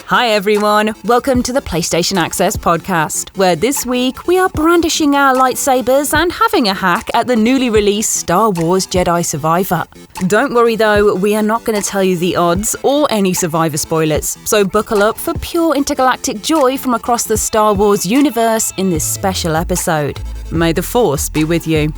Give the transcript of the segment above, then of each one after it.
Hi everyone, welcome to the PlayStation Access podcast, where this week we are brandishing our lightsabers and having a hack at the newly released Star Wars Jedi Survivor. Don't worry though, we are not going to tell you the odds or any Survivor spoilers, so buckle up for pure intergalactic joy from across the Star Wars universe in this special episode. May the Force be with you.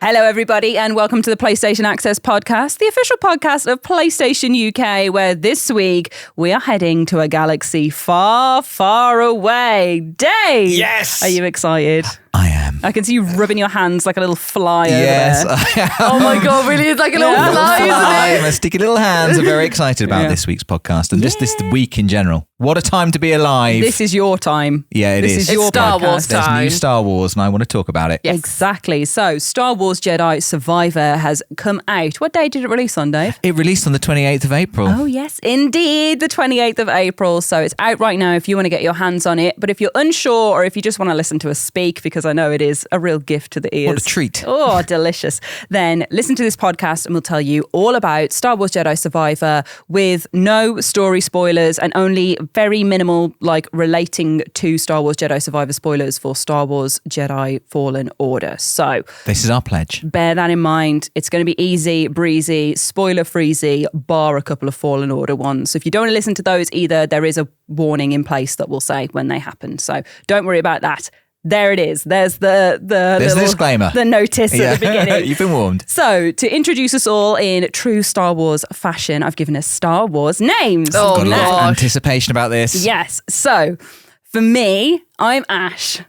Hello everybody and welcome to the PlayStation Access podcast, the official podcast of PlayStation UK, where this week we are heading to a galaxy far, far away. Dave! Yes! Are you excited? I am. I can see you rubbing your hands like a little fly over Yes, there. I am. Oh my God, really? It's like a little fly, isn't it? My sticky little hands are very excited about this week's podcast and just this week in general. What a time to be alive. This is your time. Yeah, This is your Star podcast. Wars There's time. new Star Wars and I want to talk about it. Yes. Exactly. So, Star Wars Jedi Survivor has come out. What day did it release on, Dave? It released on the 28th of April. Oh, yes, indeed, the 28th of April. So it's out right now if you want to get your hands on it. But if you're unsure or if you just want to listen to us speak, because I know it is a real gift to the ears. What a treat. Oh, delicious. Then listen to this podcast and we'll tell you all about Star Wars Jedi Survivor with no story spoilers and only very minimal, like, relating to Star Wars Jedi Survivor spoilers for Star Wars Jedi Fallen Order. So This is our pledge. bear that in mind. It's going to be easy, breezy, spoiler-freezy, bar a couple of Fallen Order ones. So if you don't want to listen to those either, there is a warning in place that will say when they happen. So don't worry about that. There it is. There's the little disclaimer. the notice at the beginning. You've been warned. So, to introduce us all in true Star Wars fashion, I've given us Star Wars names. Oh, Got a lot of gosh. anticipation about this. Yes. So, for me, I'm Ash.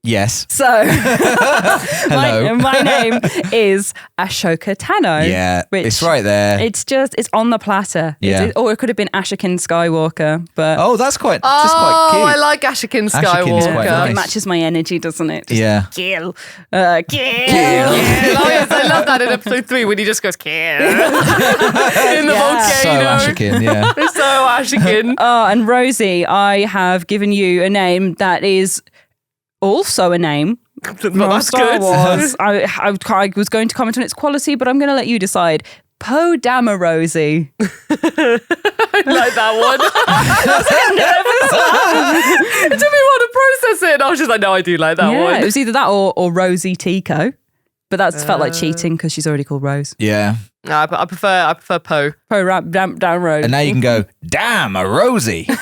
Yes. So, Hello. my name is Ashoka Tano. Yeah, which it's right there. It's on the platter. Yeah. Or it could have been Ashokin Skywalker, but Oh, that's quite cute. I like Ashokin Ashokin Skywalker. is quite nice. it matches my energy, doesn't it? Just Yeah. kill. Kill. Oh yes, I love that in episode 3 when he just goes, kill. In the So volcano. Ashokin, yeah. It's so Ashokin. Oh, and Rosie, I have given you a name that is also a name Well, from that's Star good. Wars. I was going to comment on its quality, but I'm going to let you decide. Poe Dameron Rosie. I like that one. It took me a while to process it. And I was just like, no, I do like that Yeah, one. it was either that or Rosie Tico. But that's felt like cheating because she's already called Rose. Yeah. No, I prefer Poe. Poe down Rose. And now you can go, damn, a Rosie. Which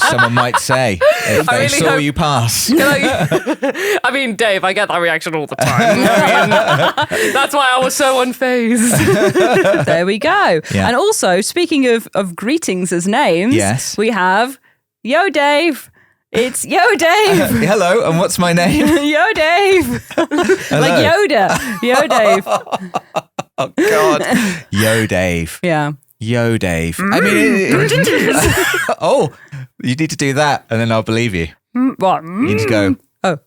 someone might say if I they really saw hope- you pass. I mean, Dave, I get that reaction all the time. I mean, that's why I was so unfazed. There we go. Yeah. And also, speaking of greetings as names, Yes. we have Yo Dave. It's Yo Dave. Hello, and what's my name? Yo Dave. Like Yoda. Yo Dave. Oh, God. Yo, Dave. Yeah. Yo, Dave. I mean, oh, you need to do that, and then I'll believe you. What? You need to go, Oh.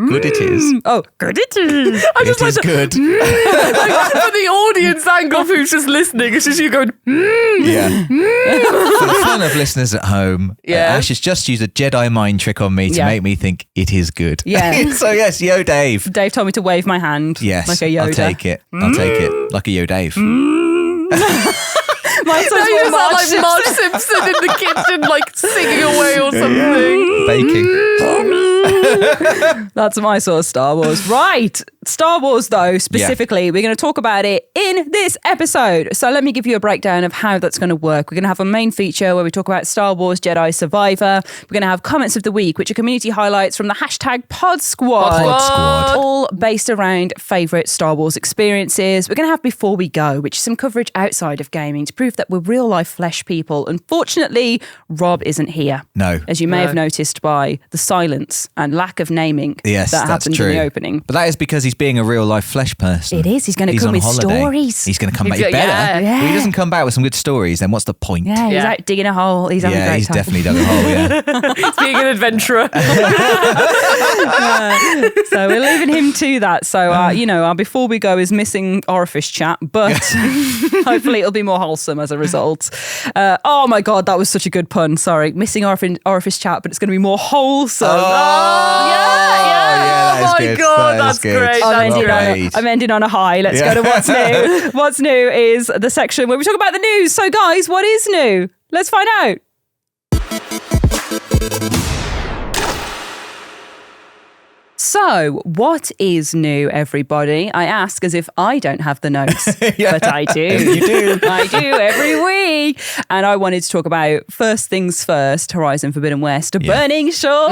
good it is. Oh, good it is. It is good. Like, for the audience angle who's just listening, it's just you going, Yeah. For the fun of listeners at home, Yeah. Ash has just used a Jedi mind trick on me to Yeah. make me think it is good. Yeah. So, yes, Yo, Dave. Dave told me to wave my hand. Yes, Like a Yoda. I'll take it. I'll take it. Like a Yo, Dave. Mine sounds now you more sound Marge like Marge Simpson in the kitchen, like singing away or something. Baking. That's my sort of Star Wars. Right. Star Wars, though, specifically, we're going to talk about it in this episode. So let me give you a breakdown of how that's going to work. We're going to have a main feature where we talk about Star Wars Jedi Survivor. We're going to have comments of the week, which are community highlights from the hashtag Pod Squad. Pod Squad. All based around favourite Star Wars experiences. We're going to have Before We Go, which is some coverage outside of gaming to prove that we're real life flesh people. Unfortunately, Rob isn't here. No. As you may have noticed by the silence nonsense and lack of naming Yes, that that's happened true. in the opening. But that is because he's being a real life flesh person. It is. He's going to come on with holiday. stories. He's going to come back. He Yeah. better. Yeah. If he doesn't come back with some good stories, then what's the point? Yeah, he's Yeah. out digging a hole. He's having a Yeah, great he's time. definitely dug a hole, yeah. He's being an adventurer. So we're leaving him to that. So, our before we go is missing orifice chat, but hopefully it'll be more wholesome as a result. Oh my God, that was such a good pun. Sorry, missing orifice chat, but it's going to be more wholesome. Oh, Oh my God, that's great. I'm ending on a high. Let's go to what's new. What's new is the section where we talk about the news. So, guys, what is new? Let's find out. So, what is new, everybody? I ask as if I don't have the notes, but I do. You do. I do every week. And I wanted to talk about first things first, Horizon Forbidden West, Burning Shores,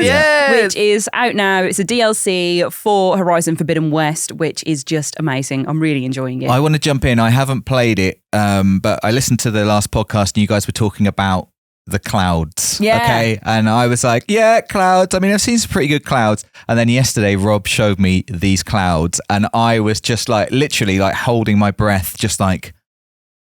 yes. which is out now. It's a DLC for Horizon Forbidden West, which is just amazing. I'm really enjoying it. I want to jump in. I haven't played it, but I listened to the last podcast and you guys were talking about the clouds. Yeah. Okay. And I was like, yeah, clouds. I mean, I've seen some pretty good clouds. And then yesterday, Rob showed me these clouds and I was just like, literally like holding my breath, just like,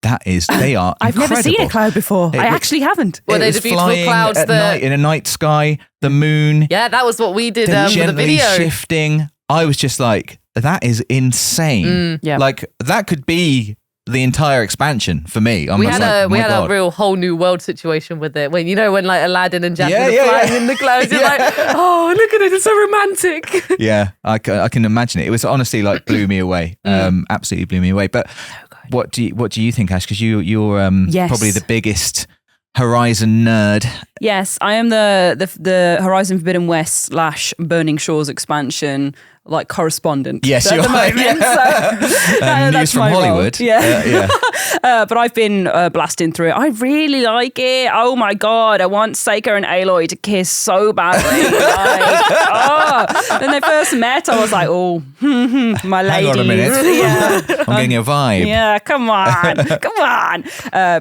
they are I've never seen a cloud before. I actually haven't. Well, they're was the beautiful flying clouds at that- night in a night sky, the moon. Yeah, that was what we did They're with the gently video. shifting. I was just like, that is insane. Yeah. Like that could be the entire expansion for me. We had a real whole new world situation with it. When like Aladdin and Jasmine are flying in the clouds, you're like, oh, look at it, it's so romantic. Yeah, I can imagine it. It was honestly like blew me away. Absolutely blew me away. But what do you think, Ash? Because you're Yes. probably the biggest Horizon nerd. Yes, I am the Horizon Forbidden West / Burning Shores expansion correspondent. Yes, at you the are. moment. Yeah. So, News that's from my role. Hollywood. Yeah. But I've been blasting through it. I really like it. Oh my God, I want Seika and Aloy to kiss so badly. When they first met, I was like, oh, my ladies. Hang on a minute. Yeah. I'm getting a vibe. Yeah, come on.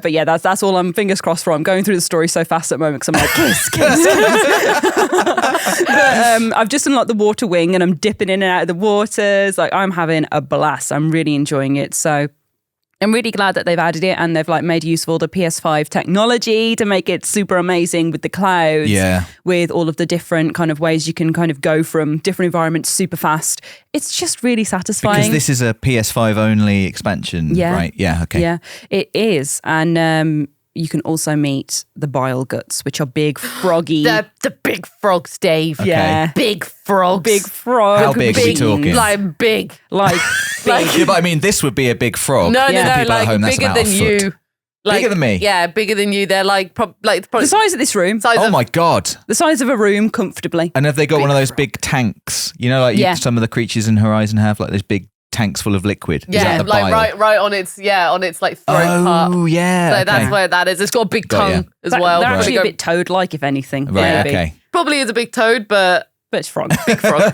But yeah, that's all I'm fingers crossed for. I'm going through the story so fast at the moment because I'm like, kiss. But I've just unlocked the water wing and I'm dipping in and out of the waters. Like, I'm having a blast. I'm really enjoying it. So I'm really glad that they've added it and they've made use of all the PS5 technology to make it super amazing with the clouds. Yeah. With all of the different kind of ways you can kind of go from different environments super fast. It's just really satisfying. Because this is a PS5 only expansion, right? Yeah, okay. Yeah, it is. And you can also meet the bile guts, which are big froggy. The big frogs, Dave. Okay. Yeah. Big frogs. Big frog. How big are we talking? Like big. Like big. Yeah, but I mean, this would be a big frog. No, For people at like home, that's bigger about a than foot. you. Like, Bigger than me? Yeah, bigger than you. They're probably The size of this room. size Oh of, my God. The size of a room comfortably. And have they got Big one of those frog. big tanks? You know, like Yeah. some of the creatures in Horizon have like those big tanks full of liquid. Is Yeah, that the bile? right on its like throat part. Oh, yeah. So okay. that's where that is. It's got a big Got ya. tongue as well. They're Probably actually go- a bit toad-like, if anything. Right, Maybe. okay. Probably is a big toad, but But it's frog. big frog.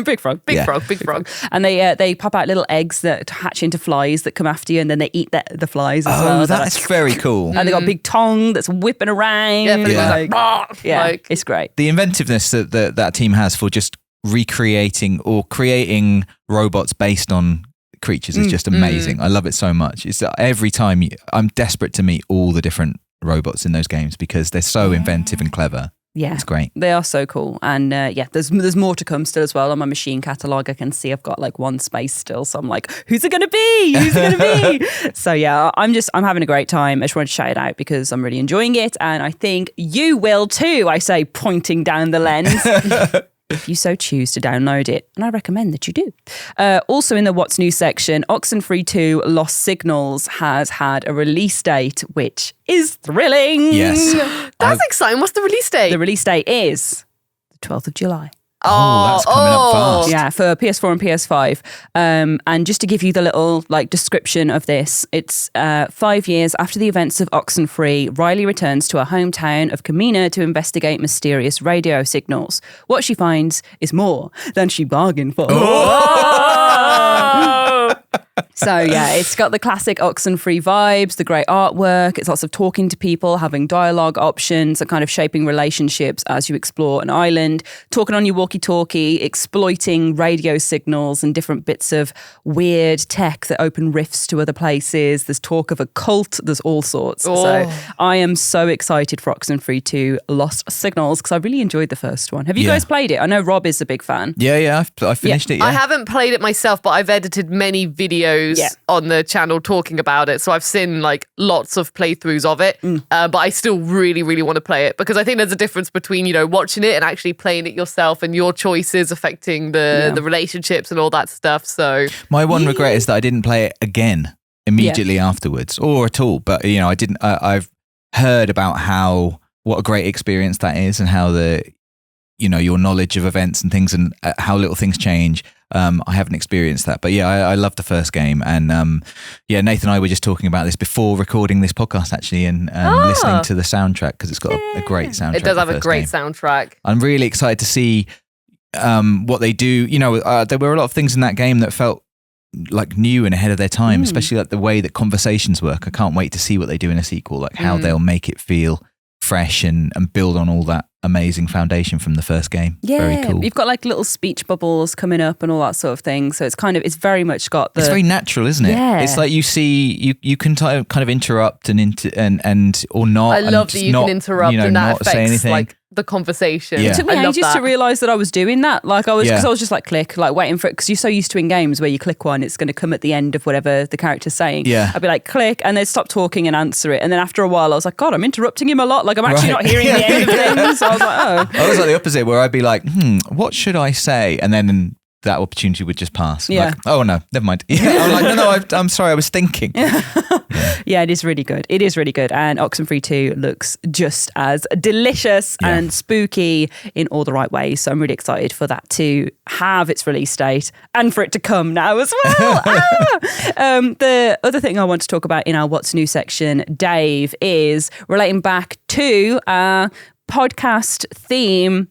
Big frog. Big Yeah. frog, big frog. And they pop out little eggs that hatch into flies that come after you, and then they eat the flies as well. Oh, So that's very cool. and they got a big tongue that's whipping around. Yeah, but it Yeah. goes like, "Bah!" yeah, like it's great. The inventiveness that team has for just recreating or creating robots based on creatures is just amazing. I love it so much. It's every time I'm desperate to meet all the different robots in those games because they're so inventive and clever. Yeah, It's great. They are so cool, and there's more to come still as well. On my machine catalog, I can see I've got one space still, so I'm like, who's it gonna be? Who's it gonna be? So yeah, I'm having a great time. I just wanted to shout it out because I'm really enjoying it, and I think you will too. I say, pointing down the lens. If you so choose to download it, and I recommend that you do. Also in the What's New section, Oxenfree 2 Lost Signals has had a release date, which is thrilling. Yes. that's exciting. What's the release date? The release date is the 12th of July. Oh, that's coming up fast. Yeah, for PS4 and PS5. And just to give you the little description of this, it's 5 years after the events of Oxenfree, Riley returns to her hometown of Kamina to investigate mysterious radio signals. What she finds is more than she bargained for. Oh! So yeah, it's got the classic Oxenfree vibes, the great artwork. It's lots of talking to people, having dialogue options, and kind of shaping relationships as you explore an island, talking on your walkie-talkie, exploiting radio signals and different bits of weird tech that open rifts to other places. There's talk of a cult. There's all sorts. Oh. So I am so excited for Oxenfree 2 Lost Signals because I really enjoyed the first one. Have you guys played it? I know Rob is a big fan. Yeah, I finished it. Yeah. I haven't played it myself, but I've edited many videos on the channel talking about it. So I've seen like lots of playthroughs of it, but I still really, really want to play it because I think there's a difference between, watching it and actually playing it yourself and your choices affecting the relationships and all that stuff. So my one regret is that I didn't play it again immediately afterwards or at all. But, I didn't, I've heard about what a great experience that is and how your knowledge of events and things and how little things change. I haven't experienced that, but I love the first game. And Nathan and I were just talking about this before recording this podcast actually, and listening to the soundtrack because it's got a great soundtrack. It does have a great soundtrack. I'm really excited to see what they do. There were a lot of things in that game that felt like new and ahead of their time, especially like the way that conversations work. I can't wait to see what they do in a sequel, like how they'll make it feel fresh and build on all that amazing foundation from the first game. Yeah, very cool. You've got like little speech bubbles coming up and all that sort of thing. So it's very much got the... It's very natural, isn't it? Yeah. It's like you can kind of interrupt and or not. I love that you can interrupt and that affects like the conversation. Yeah. It took me ages to realise that I was doing that. Like because I was just like click, like waiting for it. Because you're so used to in games where you click one, it's going to come at the end of whatever the character's saying. Yeah. I'd be like click, and they'd stop talking and answer it. And then after a while, I was like, God, I'm interrupting him a lot. Like I'm actually not hearing the end of things. So I was like, oh. I was like the opposite, where I'd be like, what should I say? And then that opportunity would just pass. Yeah. Like, oh no, never mind. I'm like, no, I'm sorry, I was thinking. Yeah, it is really good. It is really good. And Oxenfree 2 looks just as delicious and spooky in all the right ways. So I'm really excited for that to have its release date and for it to come now as well. The other thing I want to talk about in our What's New section, Dave, is relating back to our podcast theme.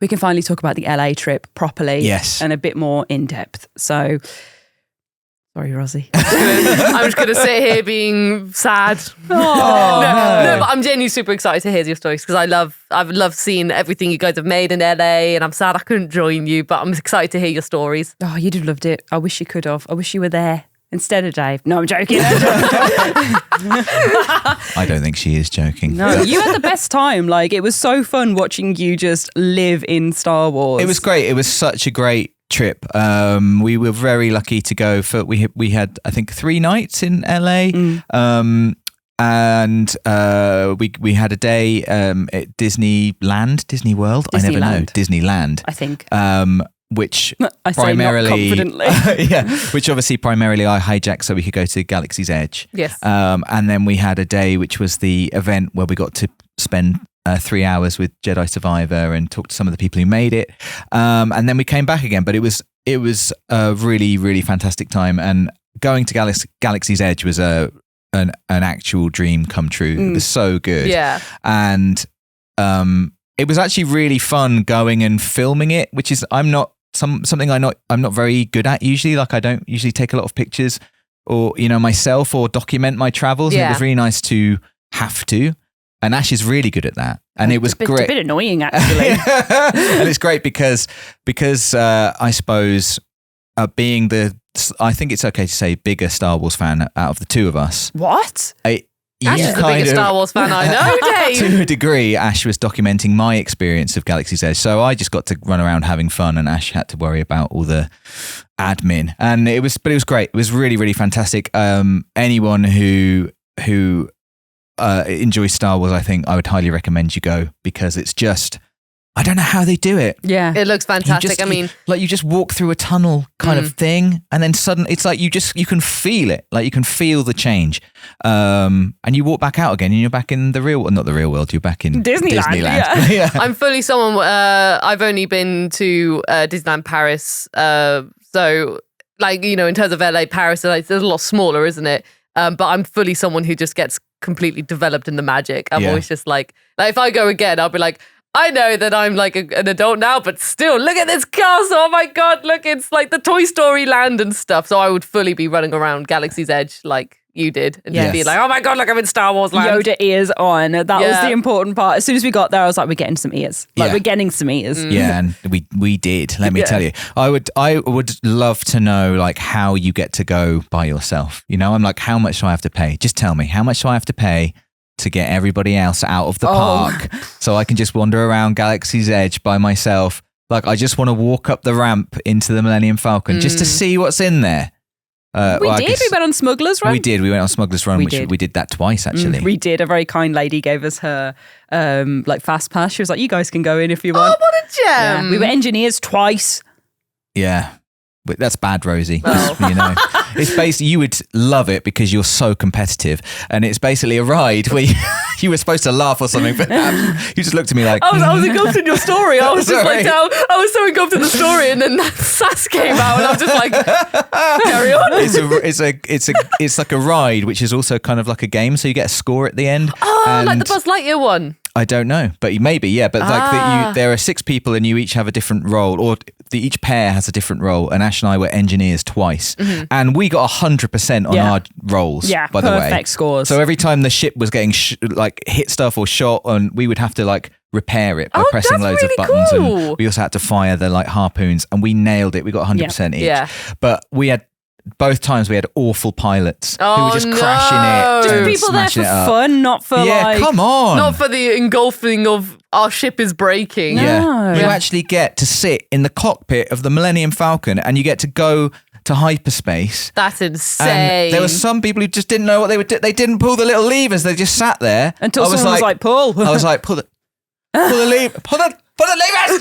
We can finally talk about the LA trip properly. Yes. And a bit more in depth. So... Sorry, Rosie. I'm just going to sit here being sad. No, but I'm genuinely super excited to hear your stories because I've loved seeing everything you guys have made in LA, and I'm sad I couldn't join you, but I'm excited to hear your stories. Oh, you'd have loved it. I wish you could have. I wish you were there instead of Dave. No, I'm joking. I don't think she is joking. No, you had the best time. Like, it was so fun watching you just live in Star Wars. It was great. It was such a great trip. We were very lucky to go for. We had I think 3 nights in LA, and we had a day at Disney World. I never know. Disneyland. I think. Which I say primarily, not confidently. which obviously primarily I hijacked so we could go to Galaxy's Edge. Yes. And then we had a day which was the event where we got to spend 3 hours with Jedi Survivor and talk to some of the people who made it. And then we came back again, but it was a really, really fantastic time. And going to Galaxy's Edge was an actual dream come true. It was so good. Yeah. And it was actually really fun going and filming it, which is something I'm not very good at usually. Like I don't usually take a lot of pictures or myself or document my travels. And it was really nice to have to. And Ash is really good at that. And it was great. It's a bit annoying, actually. And it's great because I suppose being I think it's okay to say bigger Star Wars fan out of the two of us. What? Ash is the biggest Star Wars fan I know, Dave. To a degree, Ash was documenting my experience of Galaxy's Edge. So I just got to run around having fun and Ash had to worry about all the admin. And it was great. It was really, really fantastic. Anyone who enjoys Star Wars, I think I would highly recommend you go because it's just, I don't know how they do it. Yeah. It looks fantastic. You just walk through a tunnel kind of thing and then suddenly it's like you can feel it. Like you can feel the change. And you walk back out again and you're back in not the real world, you're back in Disneyland. Yeah. I'm fully someone, I've only been to Disneyland Paris. So in terms of LA, Paris, it's a lot smaller, isn't it? But I'm fully someone who just gets completely developed in the magic. I'm always just like if I go again, I'll be like, I know that I'm like an adult now, but still, look at this castle. Oh my God, look, it's like the Toy Story land and stuff. So I would fully be running around Galaxy's Edge like you did. And just be like, oh my God, look, I'm in Star Wars land. Yoda ears on. That was the important part. As soon as we got there, I was like, we're getting some ears. We're getting some ears. Yeah, and we did. Let me tell you. I would love to know like how you get to go by yourself. You know, I'm like, how much do I have to pay? Just tell me, how much do I have to pay to get everybody else out of the park so I can just wander around Galaxy's Edge by myself? Like, I just want to walk up the ramp into the Millennium Falcon just to see what's in there. We went on Smuggler's Run. We did. We went on Smuggler's Run, we did that twice, actually. We did. A very kind lady gave us her like fast pass. She was like, you guys can go in if you want. Oh, what a gem. Yeah. We were engineers twice. Yeah. But that's bad, Rosie. You know, it's basically, you would love it because you're so competitive, and it's basically a ride where you were supposed to laugh or something, but you just looked at me like I was engulfed in your story. I was just like, I was so engulfed in the story, and then that sass came out, and I was just like, carry on. It's like a ride, which is also kind of like a game, so you get a score at the end. Oh, like the Buzz Lightyear one. I don't know, but maybe, yeah. But like there are 6 people and you each have a different role, or each pair has a different role. And Ash and I were engineers twice, and we got 100% on our roles. Yeah, by the way, perfect scores. So every time the ship was getting like hit stuff or shot, and we would have to like repair it by pressing loads of buttons. Cool. And we also had to fire the like harpoons, and we nailed it. We got 100% each. Yeah. But we had. Both times we had awful pilots who were just crashing it. Just people there for fun, not for come on. Not for the engulfing of our ship is breaking. No. Yeah. You actually get to sit in the cockpit of the Millennium Falcon and you get to go to hyperspace. That's insane. And there were some people who just didn't know what they would do. They didn't pull the little levers. They just sat there. Until someone was like, pull. I was like, pull the lever. Pull the levers!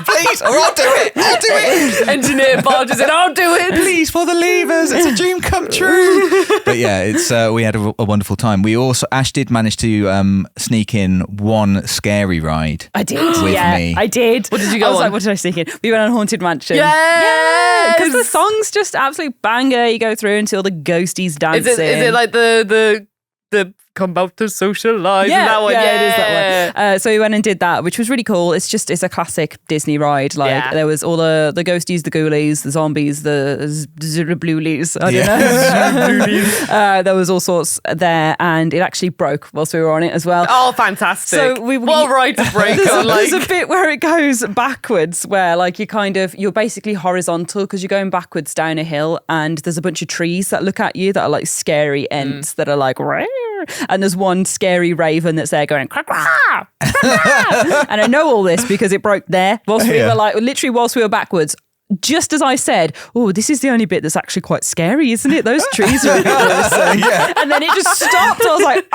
Please, or I'll do it! Engineer barges in, I'll do it! Please, pull the levers! It's a dream come true! But yeah, it's we had a wonderful time. Ash did manage to sneak in one scary ride. I did. With me. I did. What did you go I was on? like, what did I sneak in? We went on Haunted Mansion. Yeah! Because the song's just absolute banger. You go through until the ghosties dancing. Is it like the come out to socialize? That one? It is that one. So we went and did that, which was really cool. It's a classic Disney ride. Like there was all the ghosties, the ghoulies, the zombies, the bluelies. I don't know. There was all sorts there, and it actually broke whilst we were on it as well. Oh, fantastic! So what ride to break on? There's a bit where it goes backwards, where like you're basically horizontal because you're going backwards down a hill, and there's a bunch of trees that look at you that are like scary ents that are like. Rare. And there's one scary raven that's there going, quack, quack, quack, quack. And I know all this because it broke there whilst we were whilst we were backwards. Just as I said, oh, this is the only bit that's actually quite scary, isn't it? Those trees are a bit awesome. And then it just stopped. I was like,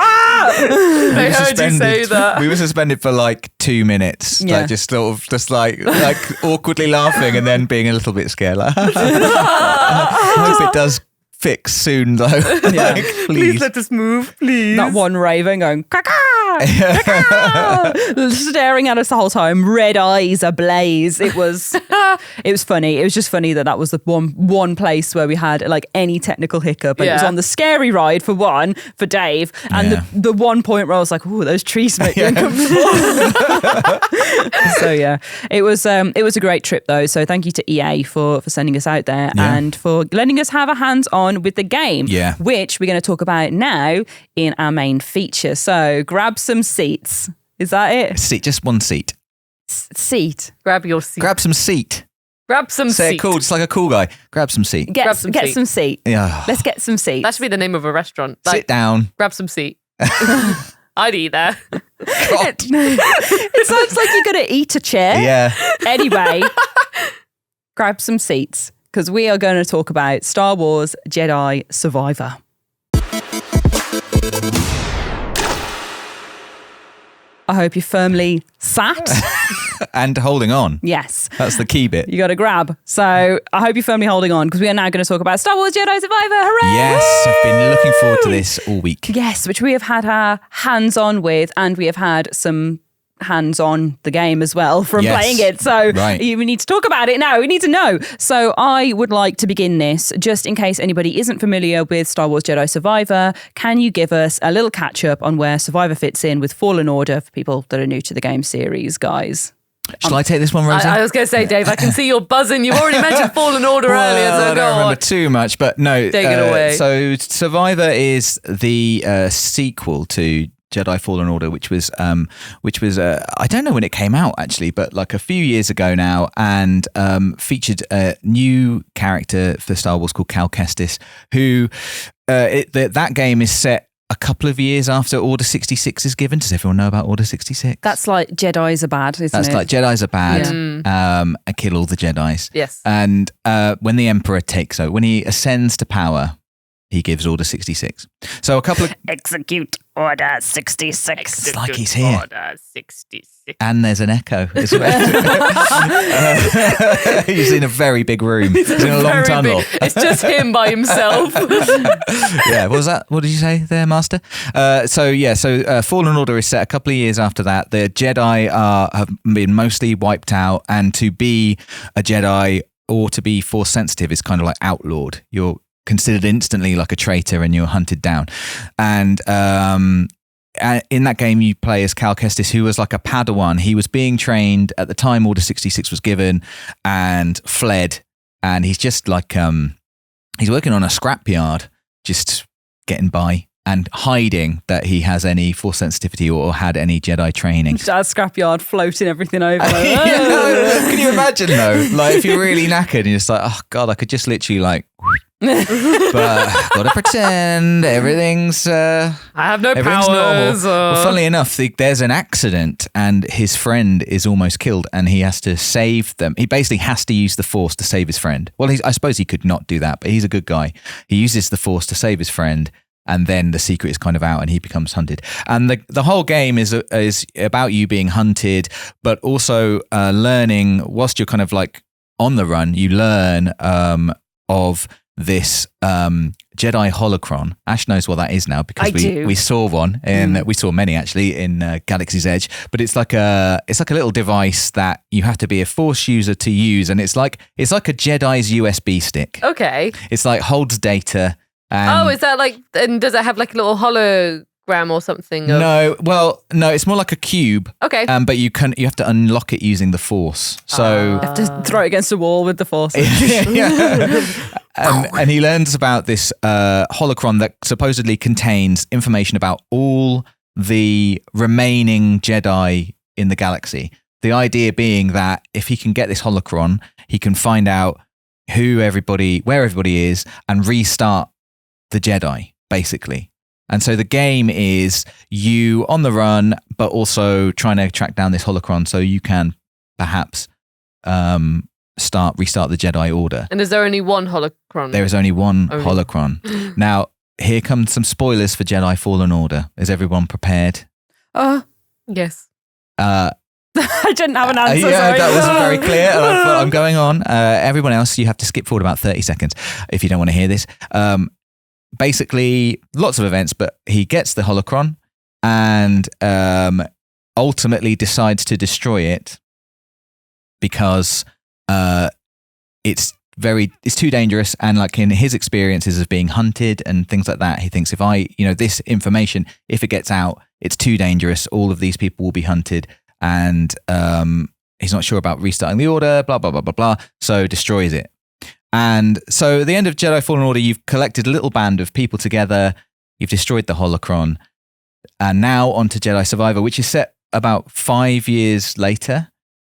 They heard you say that. We were suspended for like 2 minutes. Like just sort of like awkwardly laughing and then being a little bit scared. Like, I hope it does fix soon though. Like, please let us move, please. That one raven going staring at us the whole time, red eyes ablaze. It was funny. It was just funny that was the one place where we had like any technical hiccup, and it was on the scary ride for Dave, and the one point where I was like, oh, those trees make me uncomfortable. So yeah, it was a great trip though. So thank you to EA for sending us out there and for letting us have a hands on with the game, which we're going to talk about now in our main feature. So grab some seats. Is that it? Seat, just one seat. Seat. Grab your seat. Grab some seat. Grab some seat. Say it cool, just like a cool guy. Grab some seat. Get some seat. Yeah. Let's get some seats. That should be the name of a restaurant. Like, sit down. Grab some seat. I'd eat there. It sounds like you're going to eat a chair. Yeah. Anyway, grab some seats because we are going to talk about Star Wars Jedi Survivor. I hope you're firmly sat. And holding on. Yes. That's the key bit. You got to grab. So I hope you're firmly holding on because we are now going to talk about Star Wars Jedi Survivor. Hooray! Yes, I've been looking forward to this all week. Yes, which we have had our hands on with, and we have had some hands on the game as well from Yes. playing it. So Right. we need to talk about it now. We need to know. So I would like to begin this, just in case anybody isn't familiar with Star Wars Jedi Survivor. Can you give us a little catch up on where Survivor fits in with Fallen Order for people that are new to the game series, guys? Shall I take this one, Rosie? I was going to say, Dave, I can see you're buzzing. You've already mentioned Fallen Order earlier, so I go don't on. remember too much, but no. Take it away. So Survivor is the sequel to Jedi Fallen Order, which was I don't know when it came out actually, but like a few years ago now, and featured a new character for Star Wars called Cal Kestis, who that game is set a couple of years after Order 66 is given. Does everyone know about Order 66? That's like Jedis are bad, isn't it? That's like Jedis are bad, and kill all the Jedis. Yes. And when the Emperor when he ascends to power, he gives Order 66. So a couple of... Execute Order 66. It's like he's here. Order 66. And there's an echo as well. He's in a very big room. He's in a long Very tunnel. big. It's just him by himself. Yeah, what was that? What did you say there, Master? So Fallen Order is set a couple of years after that. The Jedi have been mostly wiped out, and to be a Jedi or to be Force sensitive is kind of like outlawed. You're considered instantly like a traitor and you're hunted down. And in that game, you play as Cal Kestis, who was like a Padawan. He was being trained at the time Order 66 was given and fled. And he's just like, he's working on a scrapyard, just getting by and hiding that he has any Force sensitivity or had any Jedi training. Dad's scrapyard floating everything over. Can you imagine though? Like if you're really knackered and you're just like, oh God, I could just literally like... but gotta pretend everything's I have no everything's powers. normal. Well, funnily enough, there's an accident and his friend is almost killed and he has to save them. He basically has to use the Force to save his friend. Well, I suppose he could not do that, but he's a good guy. He uses the Force to save his friend, and then the secret is kind of out and he becomes hunted. And the whole game is about you being hunted, but also learning whilst you're kind of like on the run. You learn of this Jedi holocron. Ash knows what that is now because we saw one and we saw many actually in Galaxy's Edge. But it's like a little device that you have to be a Force user to use, and it's like a Jedi's USB stick. Okay. It's like holds data. Is that like? And does it have like a little hologram or something? No, it's more like a cube. Okay. But you have to unlock it using the Force. So You have to throw it against a wall with the Force. yeah. And he learns about this holocron that supposedly contains information about all the remaining Jedi in the galaxy. The idea being that if he can get this holocron, he can find out where everybody is and restart the Jedi, basically. And so the game is you on the run, but also trying to track down this holocron so you can perhaps restart the Jedi Order. And is there only one holocron? There is only one holocron. Now, here come some spoilers for Jedi Fallen Order. Is everyone prepared? Yes. I didn't have an answer. Yeah, sorry. that wasn't very clear. I'm going on. Everyone else, you have to skip forward about 30 seconds if you don't want to hear this. Basically, lots of events, but he gets the holocron and ultimately decides to destroy it because it's too dangerous. And like in his experiences of being hunted and things like that, he thinks this information, if it gets out, it's too dangerous. All of these people will be hunted. And he's not sure about restarting the Order, blah, blah, blah, blah, blah. So destroys it. And so at the end of Jedi Fallen Order, you've collected a little band of people together. You've destroyed the holocron. And now onto Jedi Survivor, which is set about 5 years later.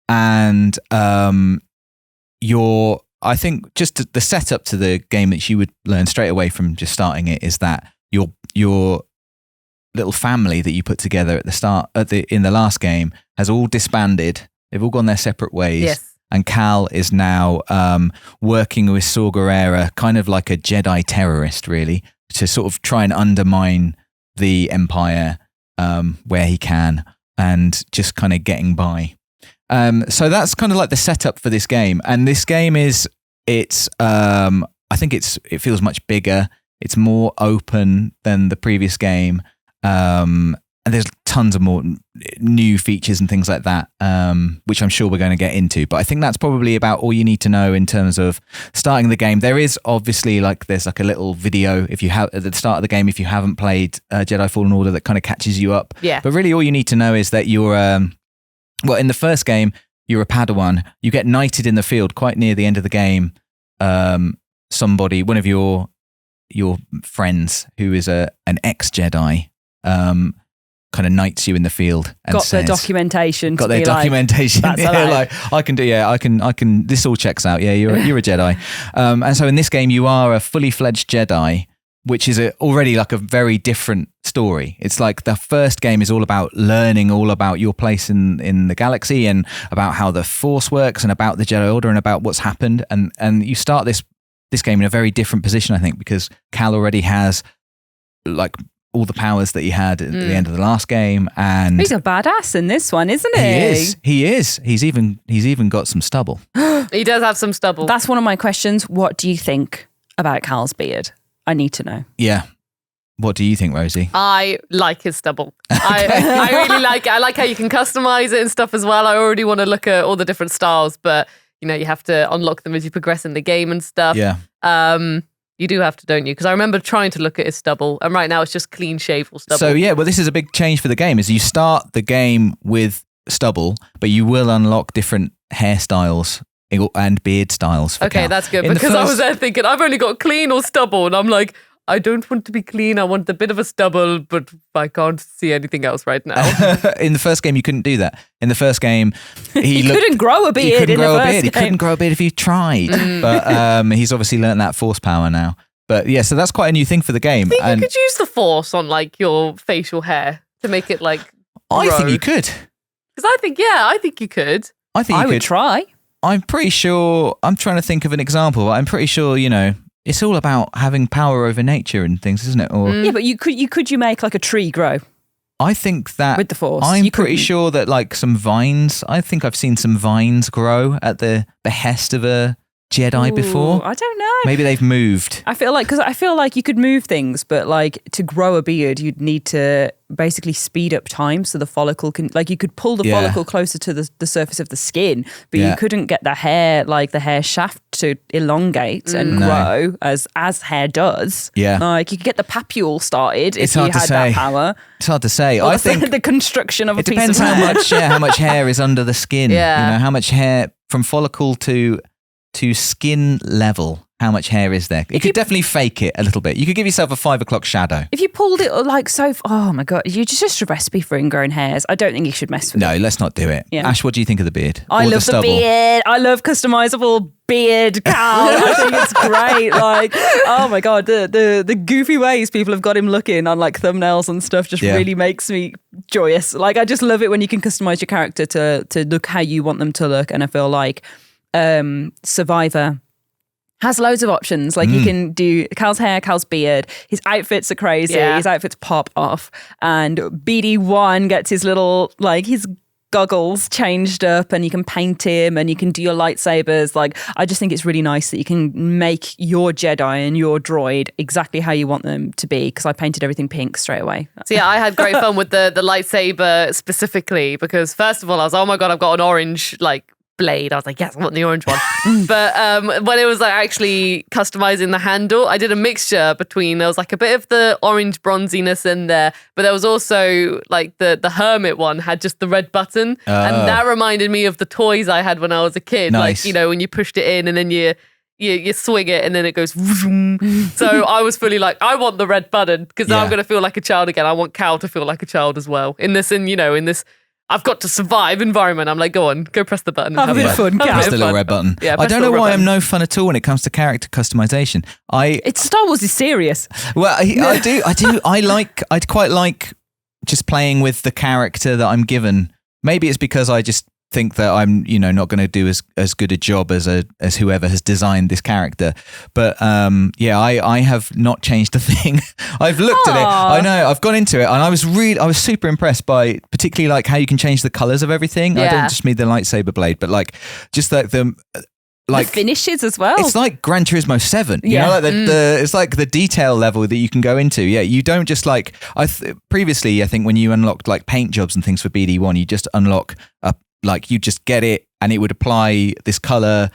And I think just the setup to the game that you would learn straight away from just starting it is that your little family that you put together at the start in the last game has all disbanded. They've all gone their separate ways. Yes. And Cal is now working with Saw Gerrera, kind of like a Jedi terrorist, really, to sort of try and undermine the Empire where he can, and just kind of getting by. So that's kind of like the setup for this game. And this game I think it feels much bigger. It's more open than the previous game. there's tons of more new features and things like that, which I'm sure we're going to get into. But I think that's probably about all you need to know in terms of starting the game. There is obviously there's like a little video if you have at the start of the game if you haven't played Jedi Fallen Order that kind of catches you up. Yeah. But really, all you need to know is that you're in the first game you're a Padawan. You get knighted in the field quite near the end of the game. Somebody, one of your friends who is an ex-Jedi. Kind of knights you in the field and got their documentation. Got their documentation. I can. This all checks out. Yeah, you're a Jedi. And so in this game, you are a fully fledged Jedi, which is already like a very different story. It's like the first game is all about learning all about your place in the galaxy and about how the Force works and about the Jedi Order and about what's happened. And you start this game in a very different position, I think, because Cal already has like all the powers that he had at the end of the last game, and he's a badass in this one, isn't he? He is. He's even got some stubble. He does have some stubble. That's one of my questions. What do you think about Cal's beard? I need to know. Yeah. What do you think, Rosie? I like his stubble. I really like it. I like how you can customize it and stuff as well. I already want to look at all the different styles, but you have to unlock them as you progress in the game and stuff. Yeah. You do have to, don't you? Because I remember trying to look at his stubble, and right now it's just clean shavable stubble. So yeah, well, this is a big change for the game. Is you start the game with stubble, but you will unlock different hairstyles and beard styles. For Cal. That's good, because I was there thinking I've only got clean or stubble, and I'm like, I don't want to be clean. I want a bit of a stubble, but I can't see anything else right now. In the first game, you couldn't do that. In the first game, he couldn't grow a beard. He couldn't grow a beard if he tried. But he's obviously learned that Force power now. But yeah, so that's quite a new thing for the game. I think you could use the Force on like your facial hair to make it like grow. I think you could. Because I think you could. I would try. I'm pretty sure. I'm trying to think of an example. But I'm pretty sure. It's all about having power over nature and things, isn't it? Or yeah, but could you make like a tree grow? I think that with the Force, I'm pretty sure that like some vines. I think I've seen some vines grow at the behest of a Jedi before. I don't know. Maybe they've moved. I feel like you could move things, but like to grow a beard, you'd need to basically speed up time so the follicle can, like, you could pull the follicle closer to the surface of the skin, but you couldn't get the hair shaft to elongate and grow as hair does. Yeah, like you could get the papule started if you had that power. It's hard to say. I think the construction of a piece of hair. It depends how much hair is under the skin. Yeah, how much hair from follicle to skin level. How much hair is there? You could definitely fake it a little bit. You could give yourself a 5 o'clock shadow. If you pulled it like so, oh my God, you're just a recipe for ingrown hairs. I don't think you should mess with it. No, let's not do it. Yeah. Ash, what do you think of the beard? I love the beard. I love customizable beard, Cal. I think it's great. Like, oh my God, the goofy ways people have got him looking on like thumbnails and stuff just really makes me joyous. Like, I just love it when you can customize your character to look how you want them to look. And I feel like Survivor has loads of options. Like you can do Cal's hair, Cal's beard. His outfits are crazy. Yeah. His outfits pop off. And BD1 gets his little, like his goggles changed up, and you can paint him and you can do your lightsabers. Like, I just think it's really nice that you can make your Jedi and your droid exactly how you want them to be, because I painted everything pink straight away. So yeah, I had great fun with the lightsaber specifically, because first of all, I was, oh my God, I've got an orange like blade. I was like, yes, I want the orange one. But when it was like actually customizing the handle, I did a mixture between, there was like a bit of the orange bronziness in there, but there was also like the hermit one had just the red button. And that reminded me of the toys I had when I was a kid. Nice. Like, when you pushed it in and then you swing it and then it goes vroom. So I was fully like, I want the red button, because now I'm going to feel like a child again. I want Cal to feel like a child as well in this I've got to survive environment. I'm like, go press the button. Have a bit of fun, Cal. Press the little red button. Yeah, I don't know why I'm no fun at all when it comes to character customization. It's Star Wars is serious. Well, I do. I'd quite like just playing with the character that I'm given. Maybe it's because I just think that I'm, not going to do as good a job as whoever has designed this character. But I have not changed a thing. I've looked at it. I know. I've gone into it, and I was super impressed by particularly like how you can change the colors of everything. Yeah. I don't just mean the lightsaber blade, but like just like like the finishes as well. It's like Gran Turismo 7. You Yeah. know, like it's like the detail level that you can go into. Yeah, you don't just like previously. I think when you unlocked like paint jobs and things for BD1, you just unlock like you just get it and it would apply this color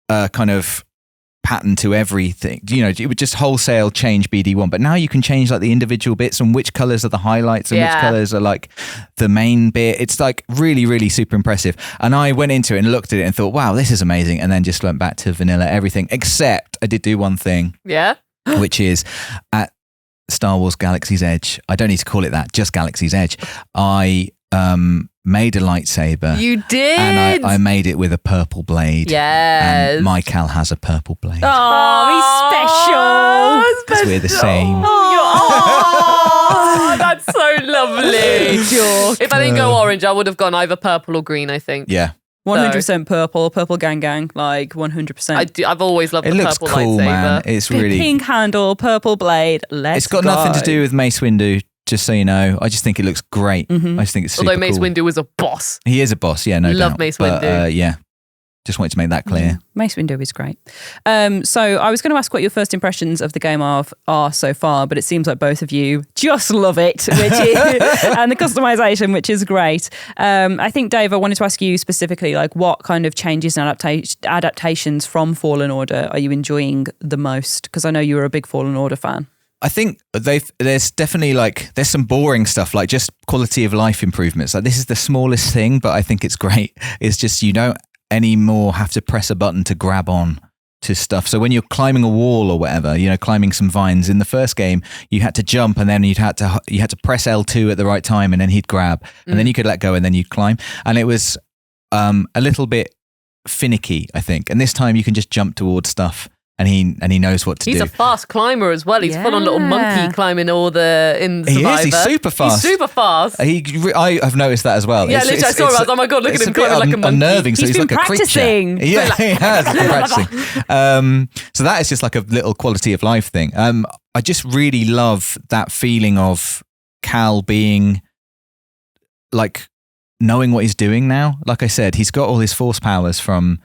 kind of pattern to everything. You know, it would just wholesale change BD1. But now you can change like the individual bits and which colors are the highlights and which colors are like the main bit. It's like really, really super impressive. And I went into it and looked at it and thought, wow, this is amazing. And then just went back to vanilla everything, except I did do one thing. Yeah. Which is at Star Wars Galaxy's Edge. I don't need to call it that, just Galaxy's Edge. I made a lightsaber. You did? And I made it with a purple blade. Yes. And my Cal has a purple blade. Oh, he's special. Because we're the same. Oh, that's so lovely. If I didn't go orange, I would have gone either purple or green, I think. Yeah. 100% purple gang, like 100%. I've always loved It the looks purple cool, lightsaber. man. It's really... Pink handle, purple blade. It's got nothing to do with Mace Windu, just so you know. I just think it looks great. I just think it's super Although Mace cool. Windu was a boss. He is a boss, yeah, no doubt. Love Mace Windu. Yeah, just wanted to make that clear. Mace Windu is great. So I was going to ask what your first impressions of the game are so far, but it seems like both of you just love it, which is, and the customization, which is great. I think, Dave, I wanted to ask you specifically, like, what kind of changes and adaptations from Fallen Order are you enjoying the most? Because I know you were a big Fallen Order fan. I think there's definitely like, there's some boring stuff, like just quality of life improvements. Like this is the smallest thing, but I think it's great. It's just, you don't anymore have to press a button to grab on to stuff. So when you're climbing a wall or whatever, you know, climbing some vines in the first game, you had to jump and then you had to press L2 at the right time and then he'd grab and then you could let go and then you'd climb. And it was a little bit finicky, I think. And this time you can just jump towards stuff. And he knows what to do. He's a fast climber as well. He's full on little monkey climbing in the Survivor. He is. He's super fast. He's super fast. I have noticed that as well. Yeah, literally, I saw him. I was, oh my God, look at him climbing like a monkey. Unnerving. So he's been like practicing. A creature. Yeah, he has been practicing. So that is just like a little quality of life thing. I just really love that feeling of Cal being like knowing what he's doing now. Like I said, he's got all his force powers from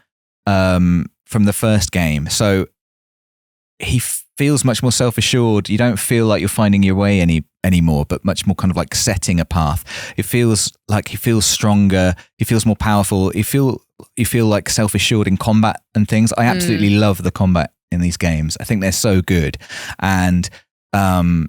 the first game. So he feels much more self-assured. You don't feel like you're finding your way anymore, but much more kind of like setting a path. It feels like he feels stronger. He feels more powerful. You feel like self-assured in combat and things. I absolutely love the combat in these games. I think they're so good. And I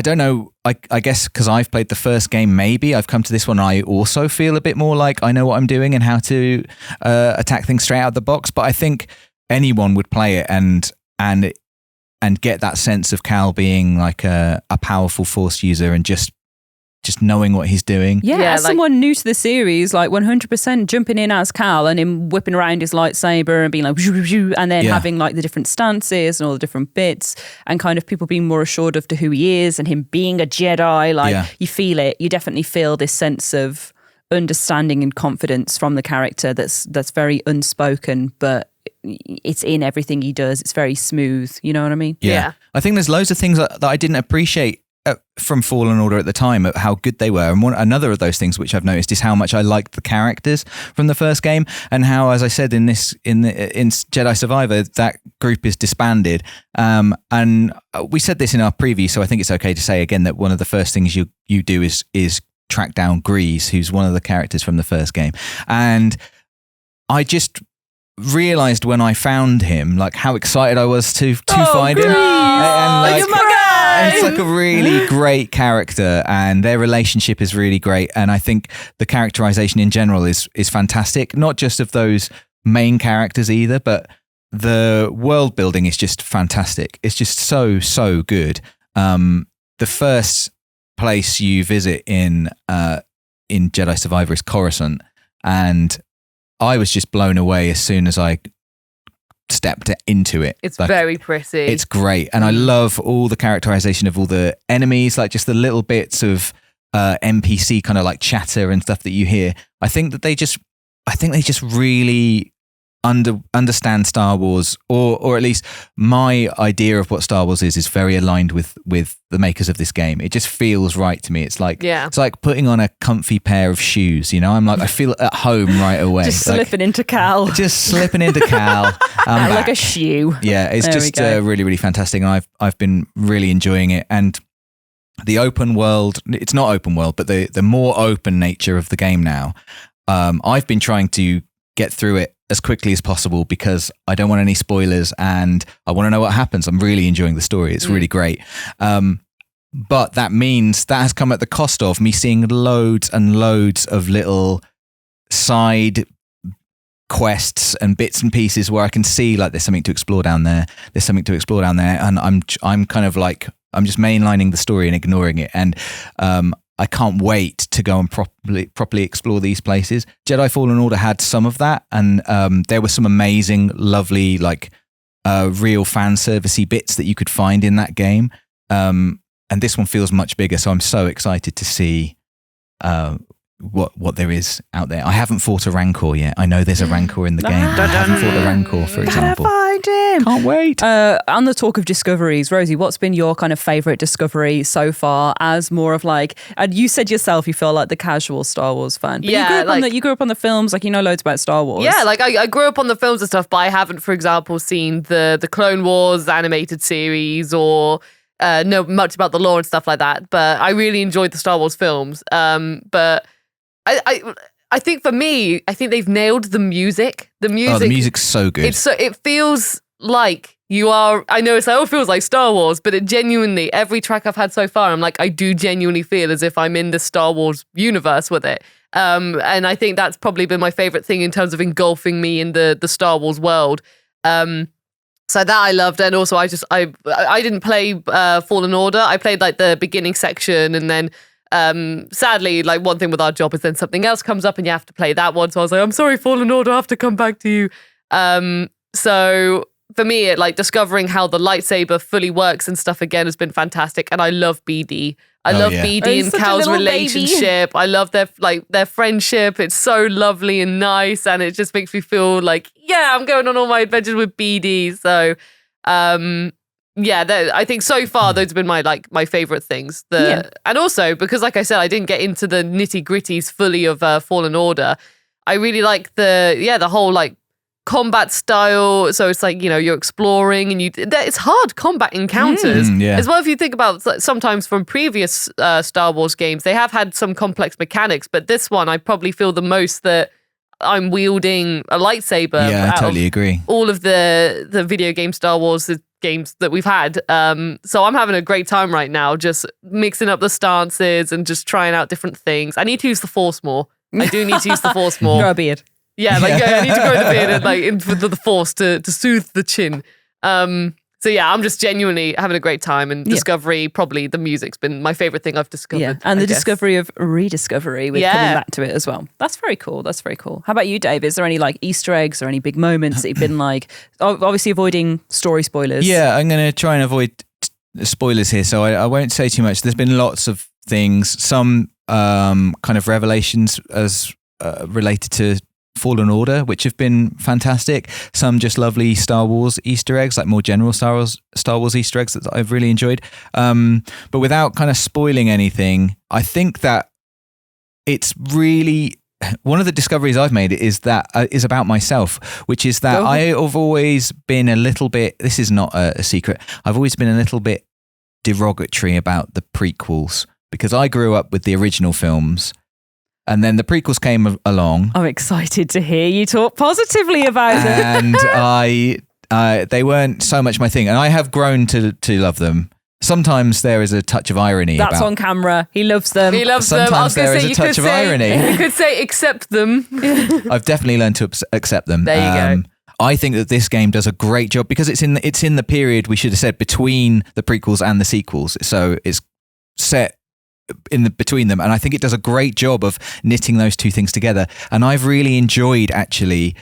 don't know, I guess because I've played the first game, maybe I've come to this one. I also feel a bit more like I know what I'm doing and how to attack things straight out of the box. But I think anyone would play it and get that sense of Cal being like a powerful Force user and just knowing what he's doing. Yeah, as someone new to the series, like 100% jumping in as Cal and him whipping around his lightsaber and being like, and then having like the different stances and all the different bits and kind of people being more assured of who he is and him being a Jedi. Like you feel it. You definitely feel this sense of understanding and confidence from the character that's very unspoken, but it's in everything he does. It's very smooth. You know what I mean? Yeah. I think there's loads of things that I didn't appreciate from Fallen Order at the time, how good they were. And another of those things which I've noticed is how much I liked the characters from the first game, and how, as I said in Jedi Survivor, that group is disbanded. And we said this in our preview, so I think it's okay to say again that one of the first things you do is track down Grease, who's one of the characters from the first game. And I just realized when I found him, like how excited I was to find him. And like, it's like a really great character, and their relationship is really great. And I think the characterization in general is fantastic. Not just of those main characters either, but the world building is just fantastic. It's just so good. The first place you visit in Jedi Survivor is Coruscant, and I was just blown away as soon as I stepped into it. It's like, very pretty. It's great. And I love all the characterization of all the enemies, like just the little bits of NPC kind of like chatter and stuff that you hear. I think they just really understand Star Wars, or at least my idea of what Star Wars is very aligned with the makers of this game. It just feels right to me. It's like it's like putting on a comfy pair of shoes. You know, I feel at home right away. Just slipping into Cal. Just slipping into Cal. Like a shoe. Yeah, it's just really, really fantastic, and I've been really enjoying it. And the open world, it's not open world, but the more open nature of the game now. I've been trying to get through it as quickly as possible because I don't want any spoilers and I want to know what happens. I'm really enjoying the story. It's really great. But that means that has come at the cost of me seeing loads and loads of little side quests and bits and pieces where I can see like there's something to explore down there. There's something to explore down there. And I'm kind of like, I'm just mainlining the story and ignoring it. And I can't wait to go and properly explore these places. Jedi Fallen Order had some of that, and there were some amazing, lovely, like real fan servicey bits that you could find in that game. And this one feels much bigger, so I'm so excited to see what there is out there. I haven't fought a Rancor yet. I know there's a Rancor in the game. I haven't fought a Rancor, for example. Find him. Can't wait. On the talk of discoveries, Rosie, what's been your kind of favourite discovery so far as more of like, and you said yourself you feel like the casual Star Wars fan. But you grew up on the films, like you know loads about Star Wars. Yeah, like I grew up on the films and stuff, but I haven't, for example, seen the Clone Wars animated series or know much about the lore and stuff like that. But I really enjoyed the Star Wars films. But I think for me, I think they've nailed the music. The music's so good. It feels like you are. I know it's like, it feels like Star Wars, but it genuinely, every track I've had so far, I'm like, I do genuinely feel as if I'm in the Star Wars universe with it. And I think that's probably been my favorite thing in terms of engulfing me in the Star Wars world. So that I loved, and also I didn't play Fallen Order. I played like the beginning section, and then. Sadly, like one thing with our job is then something else comes up and you have to play that one. So I was like, I'm sorry, Fallen Order, I have to come back to you. So for me, it like discovering how the lightsaber fully works and stuff again has been fantastic. And I love BD. I love BD and Cal's relationship. Baby. I love their friendship. It's so lovely and nice, and it just makes me feel like, yeah, I'm going on all my adventures with BD. So I think so far those have been my favorite things. And also because, like I said, I didn't get into the nitty gritties fully of Fallen Order. I really like the whole like combat style. So it's like, you know, you're exploring and it's hard combat encounters as well. If you think about sometimes from previous Star Wars games, they have had some complex mechanics, but this one I probably feel the most that I'm wielding a lightsaber. Yeah, I totally agree. All of the video game Star Wars games that we've had. So I'm having a great time right now, just mixing up the stances and just trying out different things. I need to use the Force more. I do need to use the Force more. Grow a beard. Yeah, I need to grow the beard and in for the Force to soothe the chin. So yeah, I'm just genuinely having a great time, and Discovery, probably the music's been my favorite thing I've discovered. Yeah, and the discovery of rediscovery with coming back to it as well. That's very cool. How about you, Dave? Is there any like Easter eggs or any big moments that you've been like, obviously avoiding story spoilers? Yeah, I'm going to try and avoid spoilers here, so I won't say too much. There's been lots of things, some kind of revelations as related to Fallen Order, which have been fantastic. Some just lovely Star Wars Easter eggs, like more general Star Wars Easter eggs that I've really enjoyed. But without kind of spoiling anything, I think that it's really one of the discoveries I've made is about myself, which is that I have always been a little bit. This is not a secret. I've always been a little bit derogatory about the prequels because I grew up with the original films. And then the prequels came along. I'm excited to hear you talk positively about them. And they weren't so much my thing. And I have grown to love them. Sometimes there is a touch of irony. That's on camera. He loves them. Sometimes there is a touch of irony. You could say accept them. I've definitely learned to accept them. There you go. I think that this game does a great job because it's in the period, we should have said, between the prequels and the sequels. So it's set between them, and I think it does a great job of knitting those two things together. And I've really enjoyed actually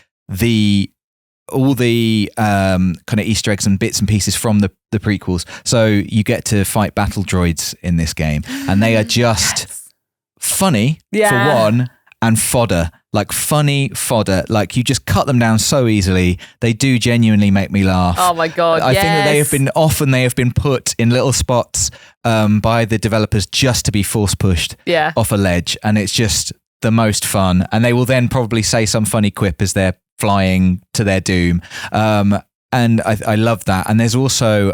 all the kind of Easter eggs and bits and pieces from the prequels. So you get to fight battle droids in this game, and they are just funny for one, and fodder, like funny fodder. Like you just cut them down so easily. They do genuinely make me laugh. Oh my God, I think that they have been put in little spots by the developers just to be force pushed off a ledge. And it's just the most fun. And they will then probably say some funny quip as they're flying to their doom. And I love that. And there's also,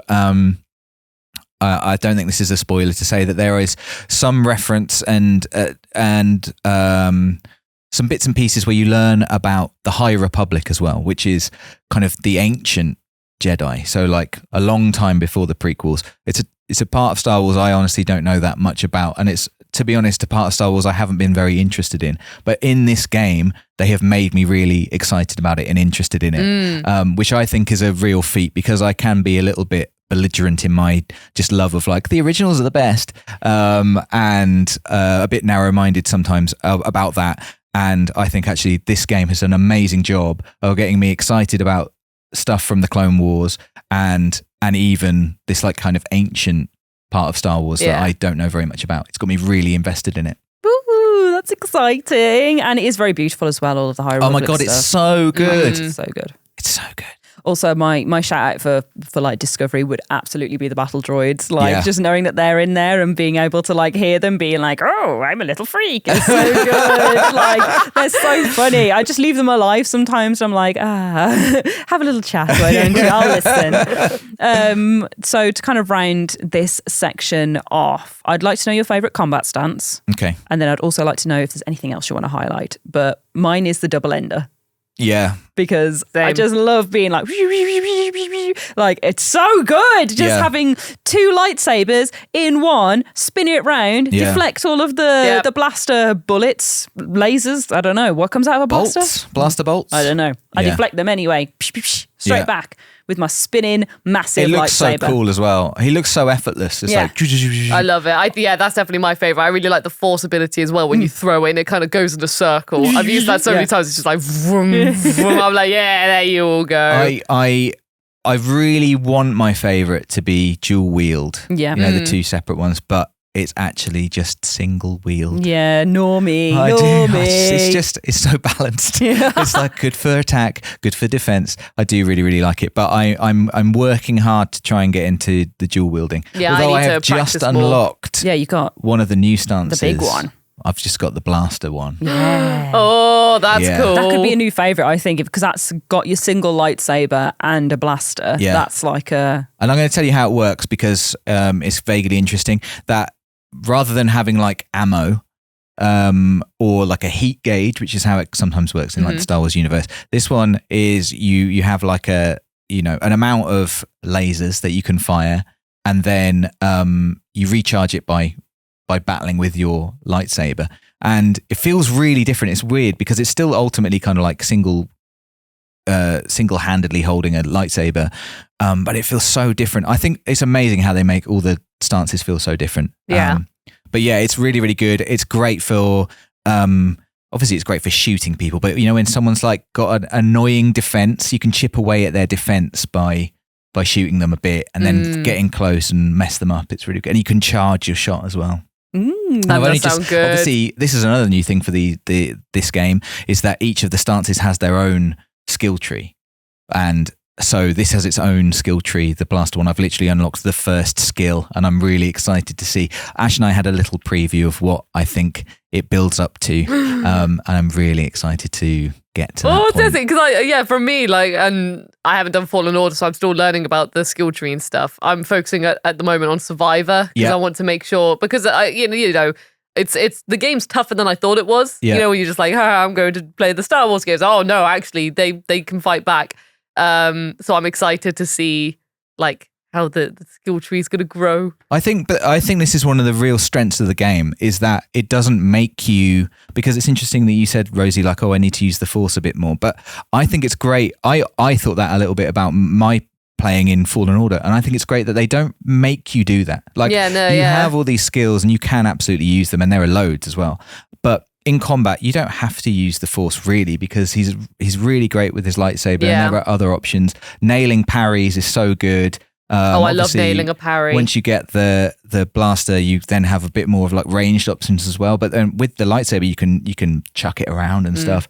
I don't think this is a spoiler to say that there is some reference and some bits and pieces where you learn about the High Republic as well, which is kind of the ancient Jedi. So like a long time before the prequels. It's a part of Star Wars I honestly don't know that much about. And it's, to be honest, a part of Star Wars I haven't been very interested in. But in this game, they have made me really excited about it and interested in it, which I think is a real feat because I can be a little bit belligerent in my just love of like the originals are the best, and a bit narrow-minded sometimes about that. And I think actually this game has done an amazing job of getting me excited about stuff from the Clone Wars and even this like kind of ancient part of Star Wars that I don't know very much about. It's got me really invested in it. Ooh, that's exciting. And it is very beautiful as well, all of the High Republic Oh my God, stuff. it's so good. It's so good. It's so good. Also, my shout out for like Discovery would absolutely be the battle droids. Like just knowing that they're in there and being able to like hear them being like, oh, I'm a little freak. It's so good. Like they're so funny. I just leave them alive sometimes. I'm like, have a little chat. Why don't you? I'll listen. So to kind of round this section off, I'd like to know your favourite combat stance. Okay. And then I'd also like to know if there's anything else you want to highlight. But mine is the double ender. Yeah. Because I just love being like it's so good. Just having two lightsabers in one, spin it round, deflect all of the blaster bullets, lasers. I don't know. What comes out of a blaster? Blaster bolts? I don't know. I deflect them anyway. Straight back with my spinning massive lightsaber. It looks so cool as well. He looks so effortless. It's like... I love it. That's definitely my favourite. I really like the force ability as well. When you throw it, it kind of goes in a circle. I've used that so many times. It's just like vroom, vroom. I'm like, there you all go. I really want my favourite to be dual wield. Yeah. You know, the two separate ones, but it's actually just single wheeled. Yeah, normie. It's so balanced. Yeah. It's like good for attack, good for defense. I do really, really like it, but I'm working hard to try and get into the dual wielding. Yeah, although I have just unlocked. Yeah, you got one of the new stances. The big one. I've just got the blaster one. Yeah. Oh, that's cool. That could be a new favourite, I think, because that's got your single lightsaber and a blaster. Yeah. That's like a... And I'm going to tell you how it works because it's vaguely interesting that rather than having like ammo or like a heat gauge, which is how it sometimes works in like the Star Wars universe, this one is you have like an amount of lasers that you can fire, and then you recharge it by battling with your lightsaber, and it feels really different. It's weird because it's still ultimately kind of like single-handedly holding a lightsaber, but it feels so different. I think it's amazing how they make all the stances feel so different. But yeah, it's really, really good. It's great for obviously it's great for shooting people, but when someone's like got an annoying defense, you can chip away at their defense by shooting them a bit and then getting close and mess them up. It's really good, and you can charge your shot as well. That does sound good. Obviously, this is another new thing for this game, is that each of the stances has their own skill tree, and so this has its own skill tree. The blaster one, I've literally unlocked the first skill, and I'm really excited to see. Ash and I had a little preview of what I think it builds up to, and I'm really excited to get to that point. Because for me, and I haven't done Fallen Order, so I'm still learning about the skill tree and stuff. I'm focusing at the moment on Survivor because I want to make sure, because it's the game's tougher than I thought it was. Yeah. You're just like, I'm going to play the Star Wars games. Oh no, actually they can fight back. So I'm excited to see like how the skill tree is going to grow. I think this is one of the real strengths of the game, is that it doesn't make you, because it's interesting that you said, Rosie, like, I need to use the Force a bit more, but I think it's great. I thought that a little bit about my playing in Fallen Order, and I think it's great that they don't make you do that. Like, you have all these skills and you can absolutely use them, and there are loads as well, but in combat, you don't have to use the Force really, because he's really great with his lightsaber, and there are other options. Nailing parries is so good. I love nailing a parry. Once you get the blaster, you then have a bit more of like ranged options as well. But then with the lightsaber, you can chuck it around and stuff.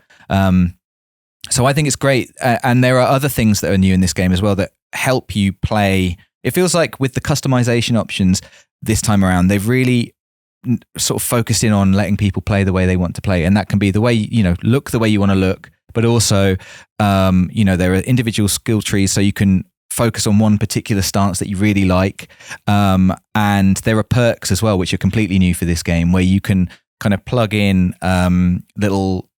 So I think it's great. And there are other things that are new in this game as well that help you play. It feels like with the customization options this time around, they've really sort of focused in on letting people play the way they want to play. And that can be the way, look the way you want to look, but also, there are individual skill trees so you can focus on one particular stance that you really like. And there are perks as well, which are completely new for this game, where you can kind of plug in little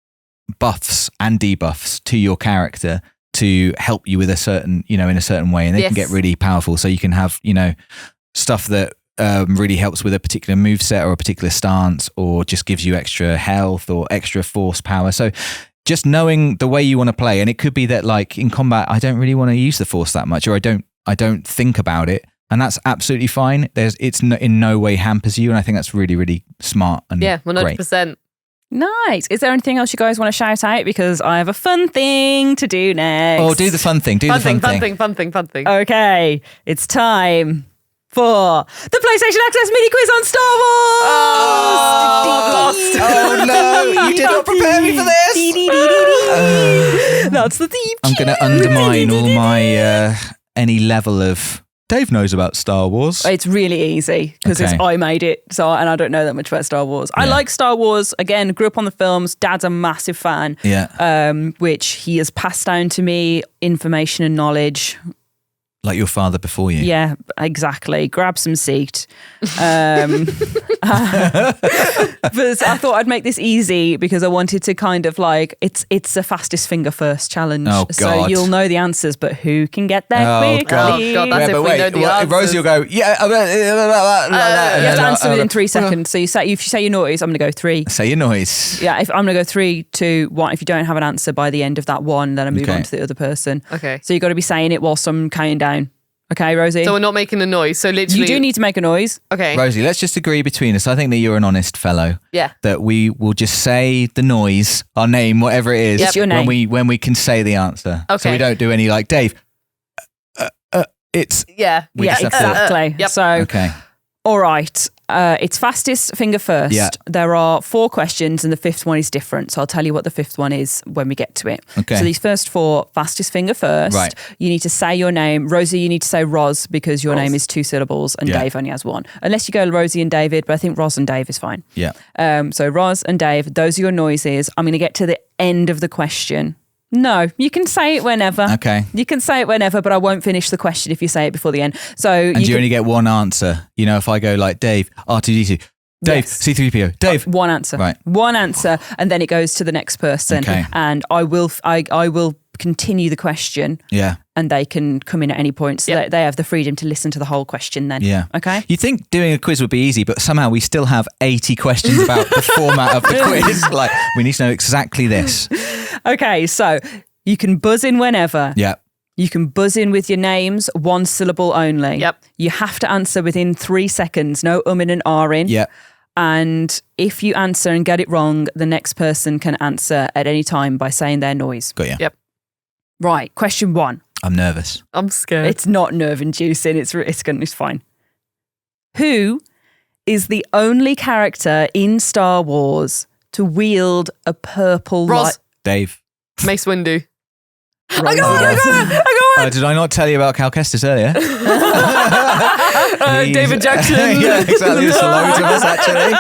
buffs and debuffs to your character to help you with a certain, in a certain way. And they can get really powerful. So you can have, stuff that really helps with a particular moveset or a particular stance, or just gives you extra health or extra force power. So just knowing the way you want to play. And it could be that like in combat, I don't really want to use the force that much, or I don't think about it. And that's absolutely fine. In no way hampers you. And I think that's really, really smart and 100%. Great. Nice. Is there anything else you guys want to shout out? Because I have a fun thing to do next. Oh, do the fun thing. Fun thing. Okay, it's time for the PlayStation Access mini quiz on Star Wars. Oh no, you did not prepare me for this. That's the theme. I'm going to undermine all my any level of. Dave knows about Star Wars. It's really easy because I made it, and I don't know that much about Star Wars. Yeah. I like Star Wars. Again, grew up on the films. Dad's a massive fan. Yeah. Which he has passed down to me information and knowledge. Like your father before you. Yeah, exactly. Grab some seat. But I thought I'd make this easy because I wanted to kind of like, it's the fastest finger first challenge. Oh, God. So you'll know the answers, but who can get there quickly? God, that's if we know the answers. Rosie will go, you have to answer within 3 seconds. So if you say your noise, I'm going to go 3. Say your noise. Yeah, if I'm going to go 3, 2, 1. If you don't have an answer by the end of that one, then I move on to the other person. Okay. So you've got to be saying it whilst I'm counting down. Okay, Rosie? So we're not making a noise. So literally... You do need to make a noise. Okay. Rosie, let's just agree between us. I think that you're an honest fellow. Yeah. That we will just say the noise, our name, whatever it is. It's your name. When we can say the answer. Okay. So we don't do any like, Dave, it's... Yeah. We just have to- Exactly. Yep. So, Okay. all right. It's fastest finger first. Yeah. There are 4 questions and the 5th one is different. So I'll tell you what the 5th one is when we get to it. Okay. So these first 4, fastest finger first. Right. You need to say your name. Rosie, you need to say Roz because your name is 2 syllables and Dave only has 1. Unless you go Rosie and David, but I think Roz and Dave is fine. Yeah. So Roz and Dave, those are your noises. I'm going to get to the end of the question. No, you can say it whenever. Okay. You can say it whenever, but I won't finish the question if you say it before the end. So And you only get one answer. If I go like, Dave, R2D2, Dave, Yes. C3PO, Dave. one answer. Right. One answer, and then it goes to the next person. Okay. And I will continue the question. Yeah. And they can come in at any point. So they have the freedom to listen to the whole question then. Yeah. Okay. You'd think doing a quiz would be easy, but somehow we still have 80 questions about the format of the quiz. Like, we need to know exactly this. Okay, so you can buzz in whenever. Yeah. You can buzz in with your names, 1 syllable only. Yep. You have to answer within 3 seconds, no in and in. Yeah. And if you answer and get it wrong, the next person can answer at any time by saying their noise. Got you. Yep. Right, question 1. I'm nervous. I'm scared. It's not nerve-inducing. It's fine. Who is the only character in Star Wars to wield a purple Ross. Dave. Mace Windu. I got it. Did I not tell you about Cal Kestis earlier? David Jackson. Yeah, exactly. There's loads of us, actually.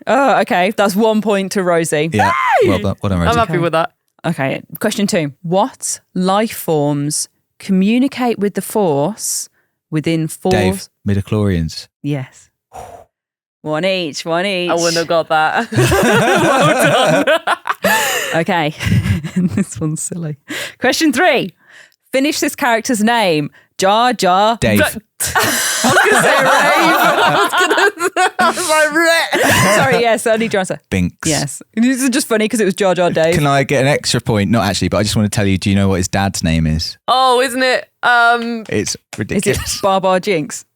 Oh, okay. That's 1 point to Rosie. Yeah. Well done, Rosie. I'm happy with that. Okay. Question 2. What life forms communicate with the Force within 4... Dave, midichlorians. Yes. One each. I wouldn't have got that. Well done. Okay. This one's silly. Question 3. Finish this character's name. Jar Jar. Dave. I was going to say Rave. I was like, Sorry, yes, I need your answer. Binks. Yes. This is just funny because it was Jar Jar Dave. Can I get an extra point? Not actually, but I just want to tell you, do you know what his dad's name is? Oh, isn't it? It's Is ridiculous. it Bar Bar Jinx?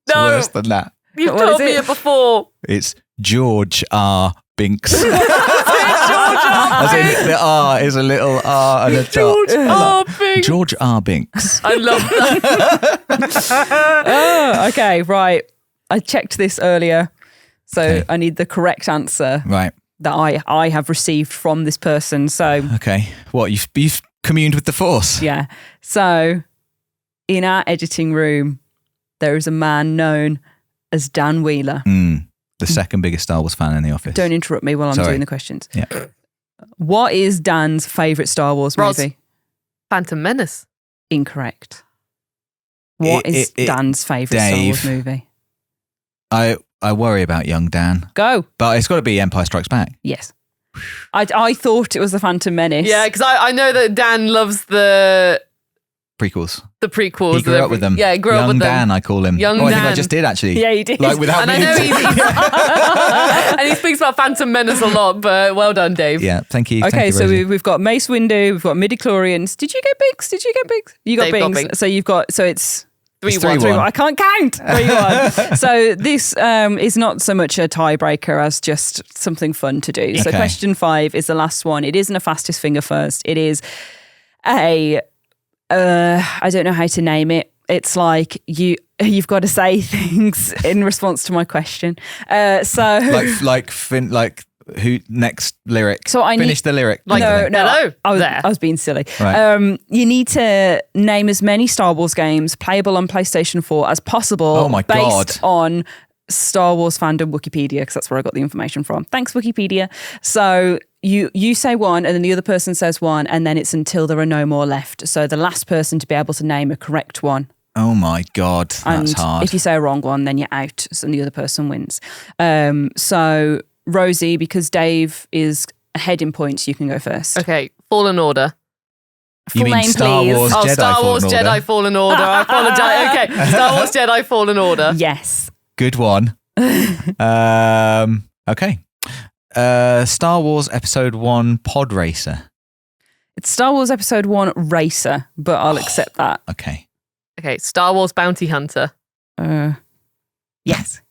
It's No. worse than that. You've What told is me it? it before. It's George R. Binks. As in, the R is a little R and a George R. Binks. George R. Binks. I love that. Oh, okay, right. I checked this earlier, so Okay. I need the correct answer Right. that I have received from this person. So, Okay. What, you've communed with the Force? yeah. So, in our editing room, there is a man known as Dan Wheeler. The second biggest Star Wars fan in the office. Don't interrupt me while I'm Sorry. doing the questions. Yeah. What is Dan's favourite Star Wars Roz. movie? Phantom Menace. Incorrect. What is Dan's favourite Star Wars movie? I worry about young Dan, Go. but it's got to be Empire Strikes Back. Yes. I thought it was The Phantom Menace. Yeah, because I know that Dan loves the Prequels. prequels. He grew up with them. Yeah, he grew up with them. Young Dan, I call him. Young I think I Dan. just did actually. Yeah, you did. Like without And I meaning know to. and he speaks about Phantom Menace a lot, but well done, Dave. Yeah, thank you. Okay, thank you, so Rosie. we've got Mace Windu, we've got midi-chlorians. Did you get Biggs? You got Dave got Biggs. Biggs. So you've got, so it's 3-1. 3-1. I can't count. 3-1. So this is not so much a tiebreaker as just something fun to do. So Okay. question 5 is the last one. It isn't a fastest finger first. It is I don't know how to name it. It's like you've got to say things in response to my question. like who next lyric? So I Finish the lyric. Like, no, hello, I was being silly. Right. You need to name as many Star Wars games playable on PlayStation 4 as possible. Oh my based God. on Star Wars fandom Wikipedia, because that's where I got the information from. Thanks, Wikipedia. So you say one, and then the other person says one, and then it's until there are no more left. So the last person to be able to name a correct one. Oh my God, that's And hard. if you say a wrong one, then you're out, and the other person wins. So Rosie, because Dave is ahead in points, you can go first. Okay, Fallen Order. You Full mean name, Star please. Wars Jedi Star Wars Fallen Order? Jedi Fallen Order. I apologise. Okay, Star Wars Jedi Fallen Order. Yes. Good one. Okay. Star Wars Episode 1 Pod Racer. It's Star Wars Episode 1 Racer, but I'll accept that. Okay. Okay, Star Wars Bounty Hunter. Yes.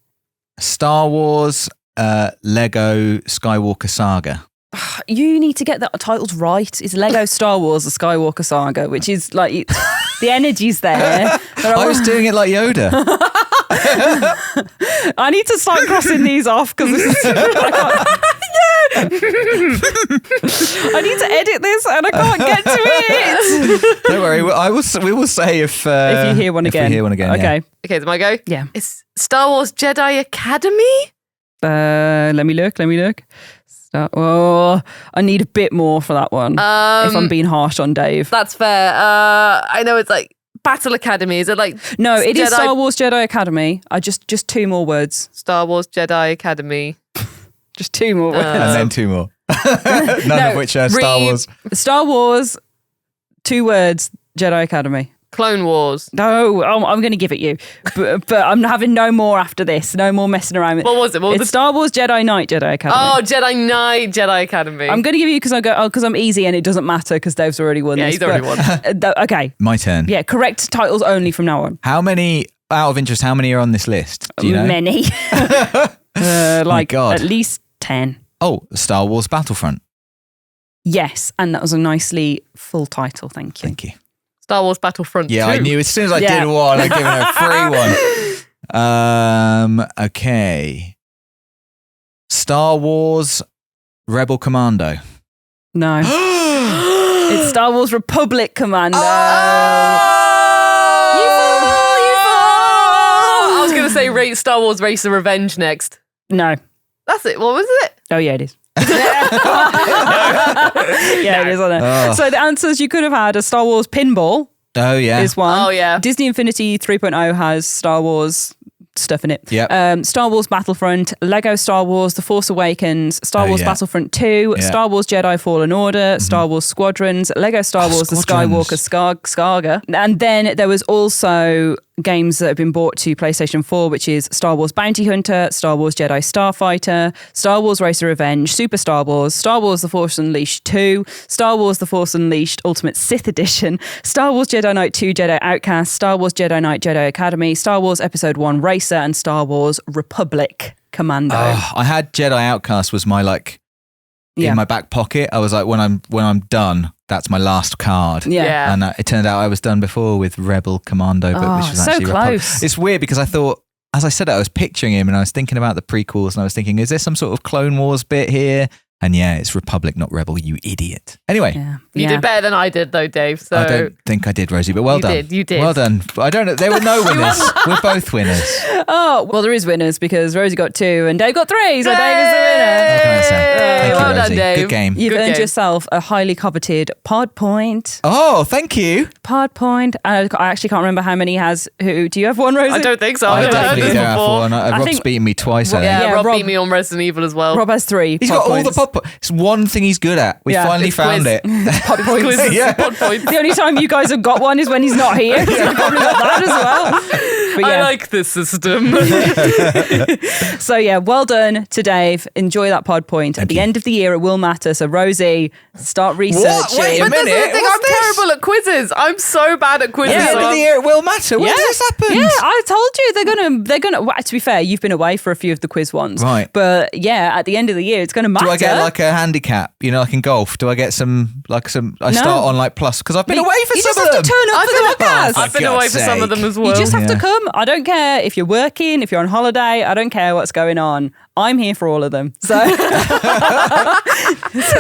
Star Wars Lego Skywalker Saga. You need to get the titles right. It's Lego Star Wars The Skywalker Saga, which is like, the energy's there. But I was doing it like Yoda. I need to start crossing these off because this is. I need to edit this and I can't get to it. Don't worry, we will say if If you hear one again. We hear one again. Okay. Okay, is my go? Yeah. It's Star Wars Jedi Academy? Let me look. I need a bit yeah. for that one. If I'm being harsh on Dave. That's fair. I know it's like Battle Academy. Is it like No, it is Jedi- Star Wars Jedi Academy. I just 2 more words. Star Wars Jedi Academy? Just 2 more words. And then 2 more. None of which are Star Wars. Star Wars, 2 words, Jedi Academy. Clone Wars. No, I'm going to give it you. But I'm having no more after this. No more messing around. What was it? It's Star Wars Jedi Knight Jedi Academy. Oh, Jedi Knight Jedi Academy. I'm going to give you because I'm easy and it doesn't matter because Dave's already won Yeah, this. he's already won. Okay. My turn. Yeah, correct titles only from now on. How many, out of interest, how many are on this list? Do you know? Many. Like God. at least 10. Oh, Star Wars Battlefront. Yes, and that was a nicely full title. Thank you. Thank you. Star Wars Battlefront 2. Yeah, I knew as soon as I Yeah. did one, I'd given her a free one. Okay. Star Wars Rebel Commando. No. It's Star Wars Republic Commando. I was going to say Star Wars Racer Revenge next. No. That's it. What was it? Oh, yeah, it is. Yeah, it is on there. Oh. So the answers you could have had are Star Wars Pinball Oh, yeah. is one. Oh, yeah. Disney Infinity 3.0 has Star Wars stuff in it. Yep. Star Wars Battlefront, Lego Star Wars The Force Awakens, Star Oh, Wars yeah. Battlefront 2, Yeah. Star Wars Jedi Fallen Order, Star Wars Squadrons, Lego Star Wars The Squadrons. Skywalker Saga. And then there was also games that have been brought to PlayStation 4, which is Star Wars Bounty Hunter, Star Wars Jedi Starfighter, Star Wars Racer Revenge, Super Star Wars, Star Wars The Force Unleashed 2, Star Wars The Force Unleashed Ultimate Sith Edition, Star Wars Jedi Knight 2 Jedi Outcast, Star Wars Jedi Knight Jedi Academy, Star Wars Episode 1 Racer, and Star Wars Republic Commando. Oh, I had Jedi Outcast was my like in my back pocket. I was like, when I'm done, that's my last card. Yeah. And it turned out I was done before with Rebel Commando, but which was so actually close. It's weird because I thought, as I said it, I was picturing him and I was thinking about the prequels and I was thinking, is there some sort of Clone Wars bit here? And yeah, it's Republic, not Rebel, you idiot. Anyway. You did better than I did though, Dave. So I don't think I did, Rosie, but well done. You did. Well done. I don't know. There were no winners. We're both winners. Oh, well, there is winners because Rosie got 2 and Dave got 3. So Dave is the winner. What can I say? Thank you, well done, Rosie. Dave. Good game. You've Good earned game. yourself a highly coveted pod point. Oh, thank you. Pod point. I actually can't remember how many he has. Who do you have one, Rosie? I don't think so. I I've never heard definitely this don't have before. one. Rob's think- beaten me twice, I think. Yeah, Yeah, Rob Rob- beat me on Resident Evil as well. Rob has 3. He's pod got all the points. pod. It's one thing he's good at. We Yeah. finally It's found quiz. it. pod points. Quizzes, Yeah. pod points. The only time you guys have got one is when he's not here. So you've probably got that as well. But I yeah. like this system. So yeah, well done to Dave. Enjoy that pod point. At the you. end of the year, it will matter. So Rosie, start researching. Wait a But this is the minute, thing, what's I'm this? terrible at quizzes. I'm so bad at quizzes. At the end of the year, it will matter. When does this happen? Yeah, I told you they're gonna. Well, to be fair, you've been away for a few of the quiz ones, Right. But yeah, at the end of the year, it's gonna matter. Do I get like a handicap? You know, like in golf. Do I get some? I start on like plus because I've been away for you some just of have them. to turn up I've for been, the podcast. I've been away for some of them as well. You just have to Yeah. come. I don't care if you're working, if you're on holiday. I don't care what's going on. I'm here for all of them. So, so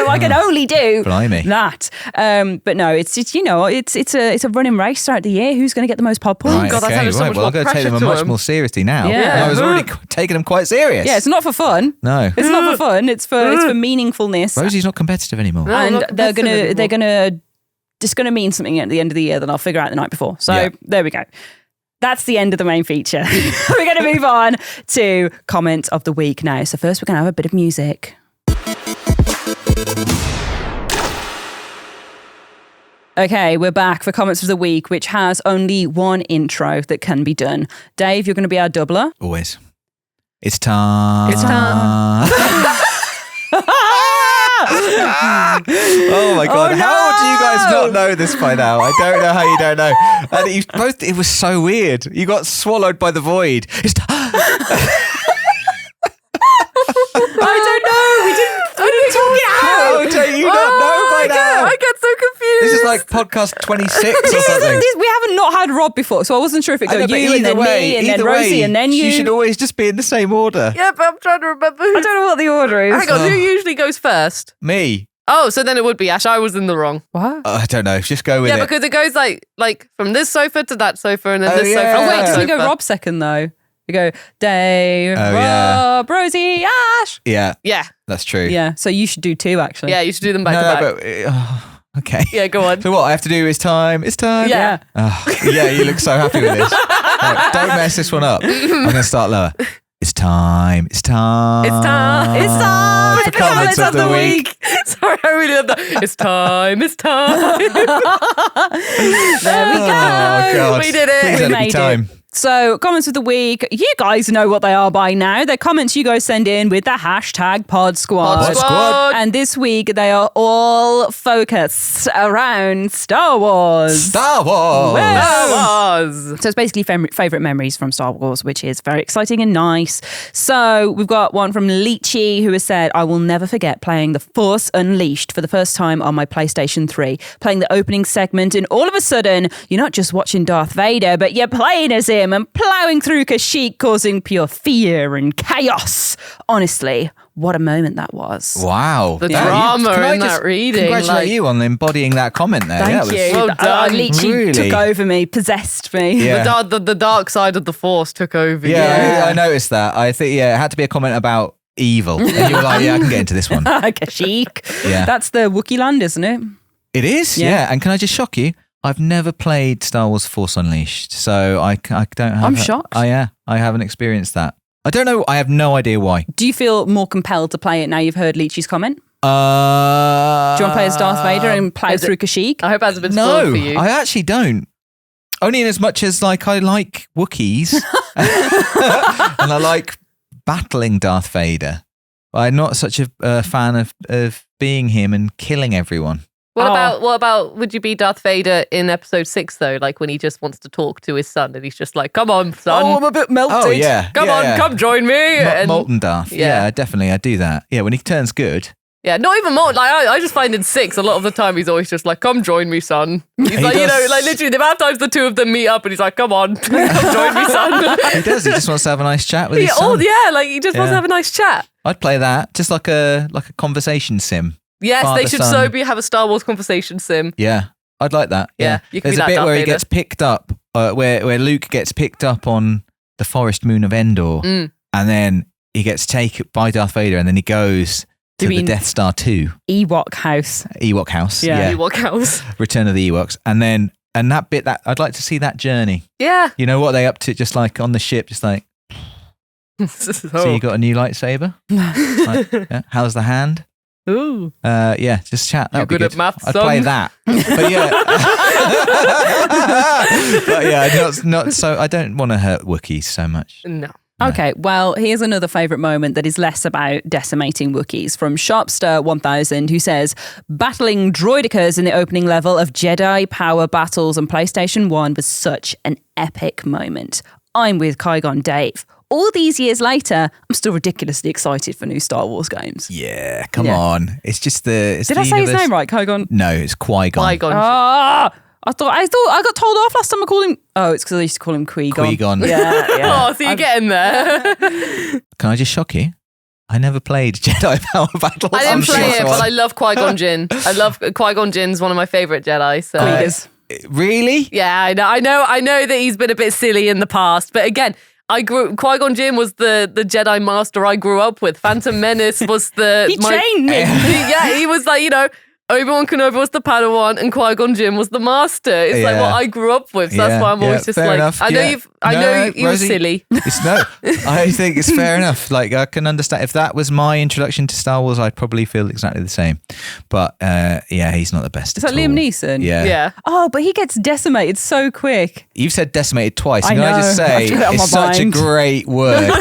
I can only do Blimey. that. But no, it's it's a running race throughout the year. Who's going to get the most pod points? Right, God, that okay, sounded so right. much Well, more I'm going to take them pressure to much him. more seriously now. Yeah. I was already taking them quite serious. Yeah, it's not for fun. No. It's not for fun. It's for meaningfulness. Rosie's not competitive anymore. No. And not they're competitive gonna it's gonna mean something at the end of the year that I'll figure out the night before. So Yeah. there we go. That's the end of the main feature. We're going to move on to comments of the week now. So first we're going to have a bit of music. Okay, we're back for comments of the week, which has only one intro that can be done. Dave, you're going to be our doubler. Always. It's time. It's time. Oh my God. Oh, no! How do you guys not know this by now? I don't know how you don't know. And you both, it was so weird. You got swallowed by the void. It's I don't know. We didn't talk it out. How do you not know by now? I get so confused. This is like podcast 26 or This something. isn't, we haven't not had Rob before, so I wasn't sure if it I go know, but you and then me and then either Rosie way, and then you. You should always just be in the same order. Yeah, but I'm trying to remember who. I don't know what the order is. Hang on, who usually goes first? Me. Oh, so then it would be Ash. I was in the wrong. What? I don't know. Just go with Yeah, it. because it goes like from this sofa to that sofa and then Oh, this sofa. yeah. to Oh wait, that doesn't it go sofa. Rob second though? You go Dave, Oh, yeah. Rob, Rosie, Ash. Yeah, Yeah, that's true. Yeah, so you should do 2 actually. yeah, you should do them back No, to back. but okay. Yeah, go on. So what I have to do is time. It's time. Yeah. Yeah, you look so happy with this. Right, don't mess this one up. I'm going to start lower. It's time. It's time. It's time. It's time for comments of the week. Sorry, I really love that. It's time. It's time. There we go. Oh God! We did it. Please We let it be made it. time. So, comments of the week, you guys know what they are by now. They're comments you guys send in with the hashtag Pod Squad. Pod Squad. And this week, they are all focused around Star Wars. Star Wars. Well, Star Wars. So it's basically favourite memories from Star Wars, which is very exciting and nice. So we've got one from Leechy who has said, I will never forget playing The Force Unleashed for the first time on my PlayStation 3. Playing the opening segment and all of a sudden, you're not just watching Darth Vader, but you're playing as him and ploughing through Kashyyyk, causing pure fear and chaos. Honestly, what a moment that was. Wow. The That- drama can I in just that reading, Congratulate like- you on embodying that comment there. Thank That you. well done. Leechy Really? took over me, possessed me. Yeah. The dark side of the Force took over. Yeah, Yeah. I noticed that. I think it had to be a comment about evil. And you were like, yeah, I can get into this one. Kashyyyk. Yeah. That's the Wookiee land, isn't it? It is, Yeah. yeah. And can I just shock you? I've never played StarArs Force Unleashed, so I don't have... I'm shocked. I haven't experienced that. I don't know. I have no idea why. Do you feel more compelled to play it now you've heard Leechy's comment? Do Do you want to play as Darth Vader and plough is it- through Kashyyyk? I hope it hasn't been spoiled No, for you. I actually don't. Only in as much as like I like Wookiees and I like battling Darth Vader. I'm not such a fan of being him and killing everyone. What about would you be Darth Vader in episode 6 though? Like when he just wants to talk to his son and he's just like, come on, son. I'm a bit melted. Oh yeah, Come yeah, on, yeah. come join me. And- Molten Darth. Yeah. Yeah, definitely. I do that. Yeah, when he turns good. Yeah, not even more. Like I just find in 6, a lot of the time he's always just like, "Come join me, son." He's like, literally the amount of times the two of them meet up, and he's like, "Come on, come join me, son." He does. He just wants to have a nice chat with his son. Oh yeah, like he just wants to have a nice chat. I'd play that, just like a conversation sim. Yes, Father, they should son. have a Star Wars conversation sim. Yeah, I'd like that. Yeah, you can There's be a that bit Darth where he Vader. gets picked up, where Luke gets picked up on the forest moon of Endor, and then he gets taken by Darth Vader, and then he goes to the Death Star 2. Ewok house. Yeah. Ewok house. Return of the Ewoks. And that bit, that I'd like to see that journey. Yeah. You know what they up to, just like on the ship, just like, so you got a new lightsaber? Like, yeah. How's the hand? Ooh. Yeah, just chat. That would be good good. at maths, I'd son. play that. But not so. I don't want to hurt Wookiees so much. No. Okay, well, here's another favourite moment that is less about decimating Wookiees from Sharpster1000, who says, battling droidicas in the opening level of Jedi Power Battles on PlayStation 1 was such an epic moment. I'm with Qui-Gon Dave. All these years later, I'm still ridiculously excited for new Star Wars games. Yeah, come on. It's just the... Did I say his name right, Qui-Gon? No, it's Qui-Gon. Qui-Gon. I thought I got told off last time I called him. Oh, it's because I used to call him Qui-Gon. Qui-Gon. Yeah. Oh, so you're getting there. Can I just shock you? I never played Jedi Power Battles. I didn't play it, sure. but I love Qui-Gon Jinn. I love Qui-Gon Jinn's one of my favourite Jedi. So Really? yeah, I know that he's been a bit silly in the past, but again, Qui-Gon Jinn was the Jedi Master I grew up with. Phantom Menace was He trained me. He was like, Obi-Wan Kenobi was the Padawan and Qui-Gon Jinn was the Master. It's like what I grew up with. So that's why I'm always just fair like, enough. I know you were silly. I think it's fair enough. Like, I can understand. If that was my introduction to Star Wars, I'd probably feel exactly the same. But he's not the best. Is that at Liam all. Neeson? Yeah. Oh, but he gets decimated so quick. You've said decimated twice. I Can I just know. say, I've got it on it's my such a mind. great word.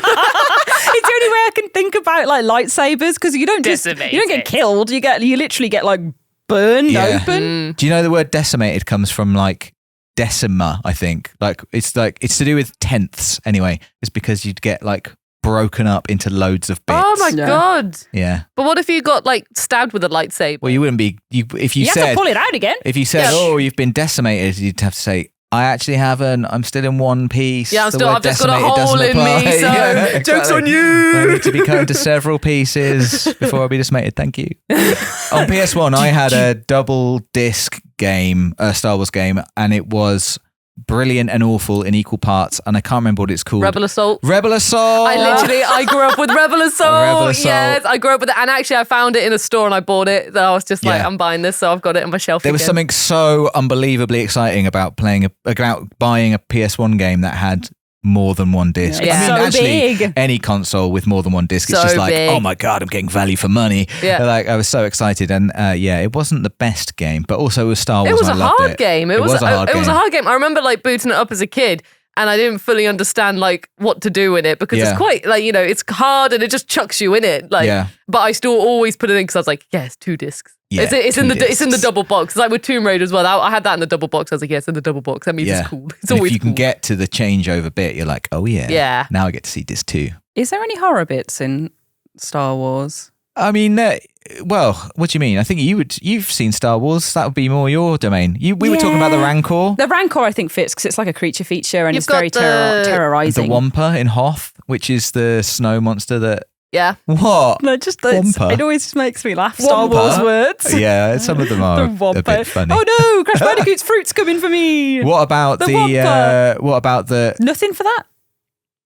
It's the only way I can think about like lightsabers because you don't get killed. You literally get like burned open. Do you know the word decimated comes from like decima, I think. It's to do with tenths anyway. It's because you'd get like broken up into loads of bits. Oh my God. Yeah. But what if you got like stabbed with a lightsaber? Well, you wouldn't be if you You said have to pull it out again. if you said, "Oh, you've been decimated," you'd have to say, "I actually haven't. I'm still in one piece." Yeah, The word I've just got a decimated hole doesn't in me, apply." so Yeah, joke's on exactly. you. I need to be cut into several pieces before I'll be decimated. Thank you. On PS1, I had a double disc game, a Star Wars game, and it was brilliant and awful in equal parts. And I can't remember what it's called. Rebel Assault. Rebel Assault. I grew up with Rebel Assault. Rebel Assault. Yes, I grew up with it. And actually, I found it in a store and I bought it. So I was just like, Yeah. I'm buying this. So I've got it on my shelf There was again. something so unbelievably exciting about buying a PS1 game that had more than one disc. Yeah. I mean, So actually, big. any console with more than one disc, it's So just like, big. oh my God, I'm getting value for money. Yeah. Like, I was so excited. And it wasn't the best game, but also it was Star Wars. It was and a I loved hard it. game. It was a hard game. It was a hard game. I remember like booting it up as a kid. And I didn't fully understand like what to do with it because Yeah. it's quite like, it's hard and it just chucks you in it. Like, Yeah. but I still always put it in because I was like, yes, 2 discs. Yeah, it's in 2 the it's in the discs. double box. It's like with Tomb Raider as well. I had that in the double box. I was like, yes, in the double box. That means it's cool. It's And always if you can cool. get to the changeover bit, you're like, oh yeah. Yeah. Now I get to see disc 2. Is there any horror bits in Star Wars? I mean, well, what do you mean? I think you've seen Star Wars. That would be more your domain. We were talking about the Rancor. The Rancor, I think, fits because it's like a creature feature and You've it's very got the- terrorizing. The Wampa in Hoth, which is the snow monster that... Yeah. What? No, just Wampa? it always just makes me laugh. Star Wampa? Wars words. Yeah, some of them are The a Wampa. bit funny. Oh no, Crash Bandicoot's fruit's coming for me. What about The the... what about the... Nothing for that.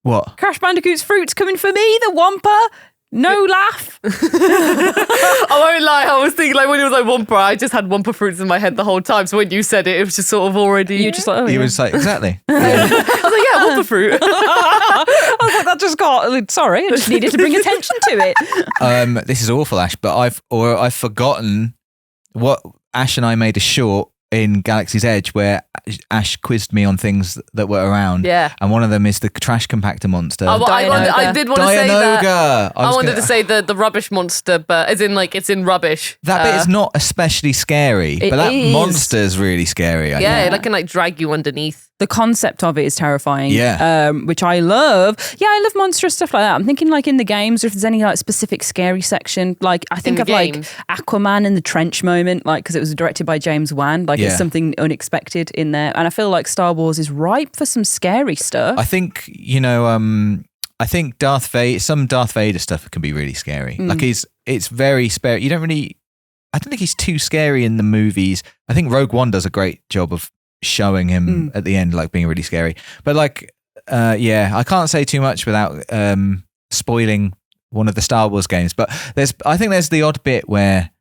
What? Crash Bandicoot's fruit's coming for me. The Wampa. No laugh. I won't lie, I was thinking like when it was like Wampa, I just had Wampa fruits in my head the whole time. So when you said it, it was just sort of already. You just like, oh, He yeah. was like, exactly. Yeah. I was like, yeah, Wampa fruit. I was like, that just got. Sorry, I just needed to bring attention to it. This is awful, Ash, but I've forgotten what Ash and I made a short in Galaxy's Edge where Ash quizzed me on things that were around. Yeah. And one of them is the trash compactor monster. I did want to say that. I wanted to say the rubbish monster, but as in like it's in rubbish. That bit is not especially scary, but that monster's really scary. I think. It can like drag you underneath. The concept of it is terrifying, Yeah. which I love. Yeah, I love monstrous stuff like that. I'm thinking like in the games, or if there's any like specific scary section, like I think of like Aquaman in the trench moment, like because it was directed by James Wan, like it's something unexpected in there. And I feel like Star Wars is ripe for some scary stuff. I think, I think some Darth Vader stuff can be really scary. Like it's very scary. I don't think he's too scary in the movies. I think Rogue One does a great job of showing him at the end like being really scary, but like I can't say too much without spoiling one of the Star Wars games, but I think there's the odd bit where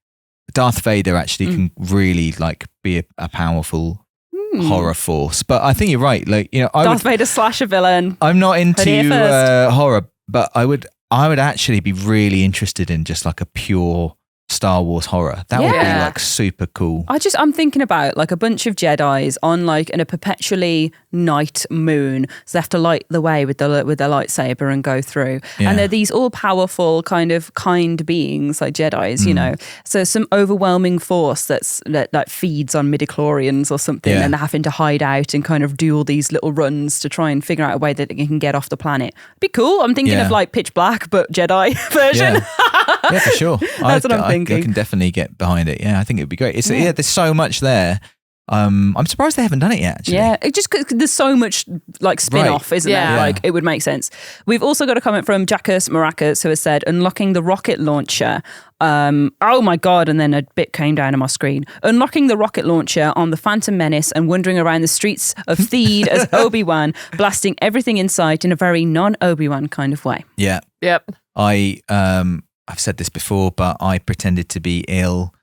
Darth Vader actually can really like be a powerful horror force. But I think you're right, like Darth Vader slasher villain. I'm not into horror, but I would actually be really interested in just like a pure Star Wars horror. That would be like super cool. I'm thinking about like a bunch of Jedis on like in a perpetually night moon. So they have to light the way with their lightsaber and go through. Yeah. And they're these all powerful kind beings like Jedis, So some overwhelming force that feeds on midichlorians or something, and they're having to hide out and kind of do all these little runs to try and figure out a way that they can get off the planet. It'd be cool. I'm thinking of like Pitch Black but Jedi version. Yeah, for sure. That's what I'm thinking. I can definitely get behind it. Yeah, I think it'd be great. There's so much there. I'm surprised they haven't done it yet, actually. Yeah, it just cause there's so much like spin-off, isn't there? Like it would make sense. We've also got a comment from Jackus Maracas who has said, unlocking the rocket launcher. Oh my God, and then a bit came down on my screen. Unlocking the rocket launcher on the Phantom Menace and wandering around the streets of Theed as Obi-Wan, blasting everything in sight in a very non-Obi-Wan kind of way. Yeah. Yep. I've said this before, but I pretended to be ill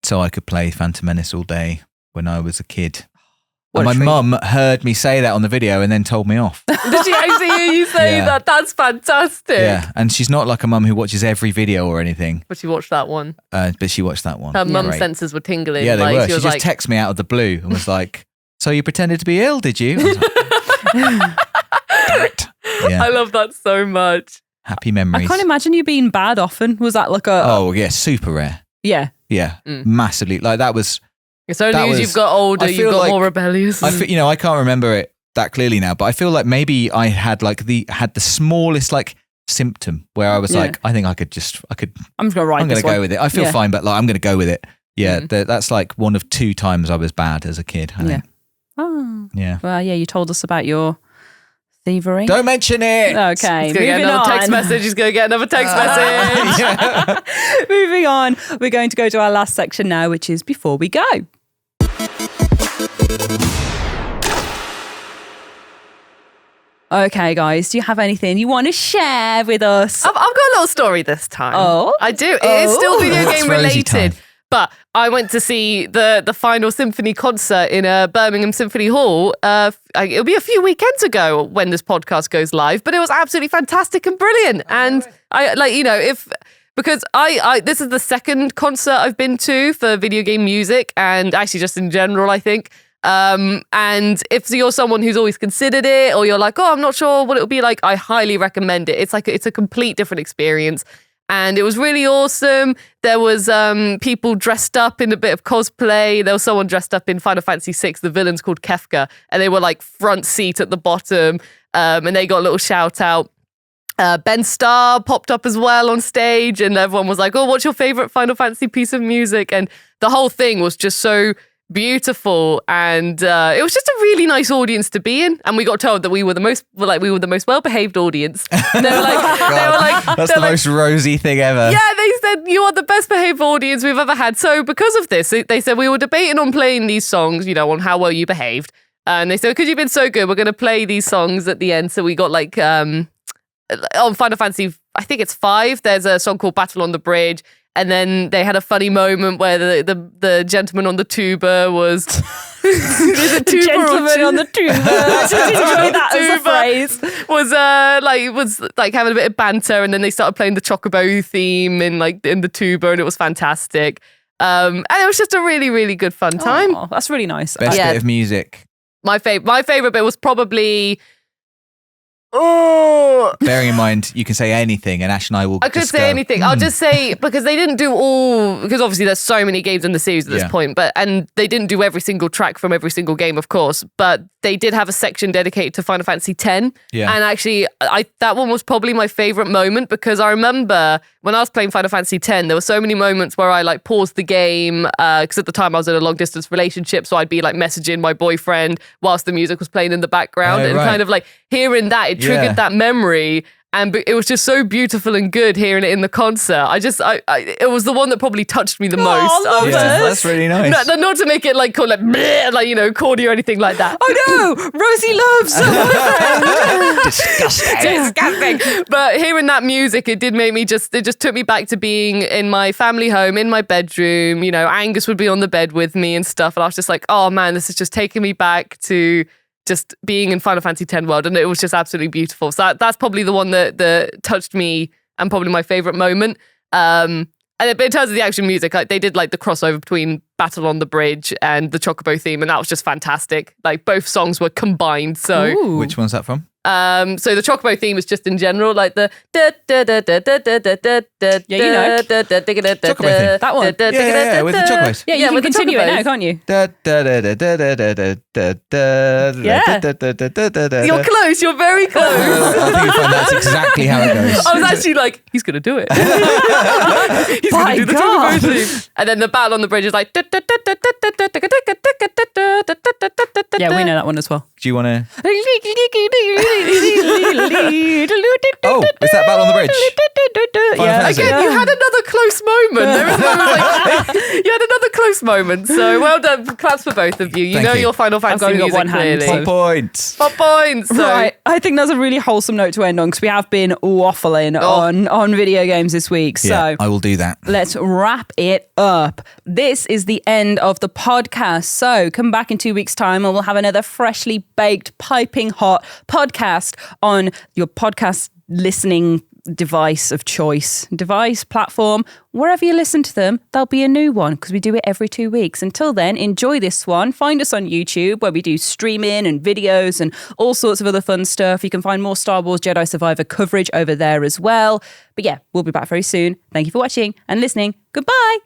so I could play Phantom Menace all day when I was a kid. And my mum heard me say that on the video and then told me off. Did she actually hear you say that? That's fantastic. Yeah, and she's not like a mum who watches every video or anything. But she watched that one. But she watched that one. Her mum's senses were tingling. Yeah, they were. She was just texted me out of the blue and was like, so you pretended to be ill, did you? I was like, yeah. I love that so much. Happy memories. I can't imagine you being bad often. Was that like a... Oh, yeah, super rare. Yeah. Yeah, massively. Like that was... It's only as you've got older, you've got more rebellious. I can't remember it that clearly now, but I feel like maybe I had the smallest like symptom where I was like, I think I could. I'm just going to go with it. I feel fine, but like I'm going to go with it. Yeah, that's like one of 2 times I was bad as a kid. I think. Oh. Yeah. Well, yeah, you told us about your thievery. Don't mention it. Okay, he's going to get another text message. He's going to get another text message. Moving on. We're going to go to our last section now, which is Before We Go. Okay, guys, do you have anything you want to share with us? I've got a little story this time. Oh? I do. It is still video game related. Time. But I went to see the final symphony concert in Birmingham Symphony Hall. It'll be a few weekends ago when this podcast goes live, but it was absolutely fantastic and brilliant. And because this is the second concert I've been to for video game music, and actually just in general, I think. And if you're someone who's always considered it, or you're like, oh, I'm not sure what it'll be like, I highly recommend it. It's a complete different experience. And it was really awesome. There was people dressed up in a bit of cosplay. There was someone dressed up in Final Fantasy VI. The villain's called Kefka, and they were like front seat at the bottom, and they got a little shout out. Ben Starr popped up as well on stage, and everyone was like, oh, what's your favorite Final Fantasy piece of music? And the whole thing was just so beautiful, and it was just a really nice audience to be in. And we got told that we were the most well-behaved audience. And they were like, that's the most rosy thing ever. Yeah, they said you are the best behaved audience we've ever had. So because of this, they said we were debating on playing these songs, on how well you behaved. And they said, because you've been so good, we're going to play these songs at the end. So we got like on Final Fantasy, I think it's 5. There's a song called Battle on the Bridge. And then they had a funny moment where the gentleman on the tuba was the gentleman on the tuba. I just enjoy that as a phrase. Was having a bit of banter, and then they started playing the Chocobo theme in the tuba, and it was fantastic. And it was just a really, really good fun time. Oh, that's really nice. Best bit of music. My favorite bit was probably. Bearing in mind, you can say anything, and Ash and I will. I could say anything. I'll just say, because they didn't do because obviously there's so many games in the series at this point, and they didn't do every single track from every single game, of course, but they did have a section dedicated to Final Fantasy X. Yeah. And actually, that one was probably my favorite moment, because I remember when I was playing Final Fantasy X, there were so many moments where I like paused the game, because at the time I was in a long distance relationship, so I'd be like messaging my boyfriend whilst the music was playing in the background, and kind of like hearing that, it triggered that memory. And it was just so beautiful and good hearing it in the concert. It was the one that probably touched me the most. That's really nice. Not to make it like call it bleh, like, you know, corny or anything like that. Oh no, Rosie loves her boyfriend. Disgusting. But hearing that music, it just took me back to being in my family home, in my bedroom. You know, Angus would be on the bed with me and stuff. And I was just like, oh man, this is just taking me back to just being in Final Fantasy X world, and it was just absolutely beautiful. So that's probably the one that touched me, and probably my favorite moment. But in terms of the action music, like, they did like the crossover between Battle on the Bridge and the Chocobo theme, and that was just fantastic. Like, both songs were combined. So Ooh. Which one's that from? So the Chocobo theme is just in general, like the Yeah, you know. Chocobo theme. That one. Yeah, with the chocobos. Yeah, you can with the continue it now, chocobos. can't you? You're close. You're very close. I think you'll find that's exactly how it goes. I was actually like, he's going to do it. He's going to do the God. Chocobo theme. And then the Battle on the Bridge is like. Yeah, we know that one as well. Do you want to? Oh, is that Battle on the Bridge? Final Yeah. Fantasy. Again, you had another close moment. There was you had another close moment. So well done. Claps for both of you. You Thank know you. your Final Fantasy only got music one hand, clearly. so- Points. 4 points. So. Right, I think that's a really wholesome note to end on, because we have been waffling on video games this week. So Yeah, I will do that. let's wrap it up. This is the end of the podcast. So come back in 2 weeks' time and we'll have another freshly baked, piping hot podcast on your podcast listening device of choice, platform, wherever you listen to them, there'll be a new one, because we do it every 2 weeks. Until then, enjoy this one. Find us on YouTube, where we do streaming and videos and all sorts of other fun stuff. You can find more Star Wars Jedi Survivor coverage over there as well. But yeah, we'll be back very soon. Thank you for watching and listening. Goodbye.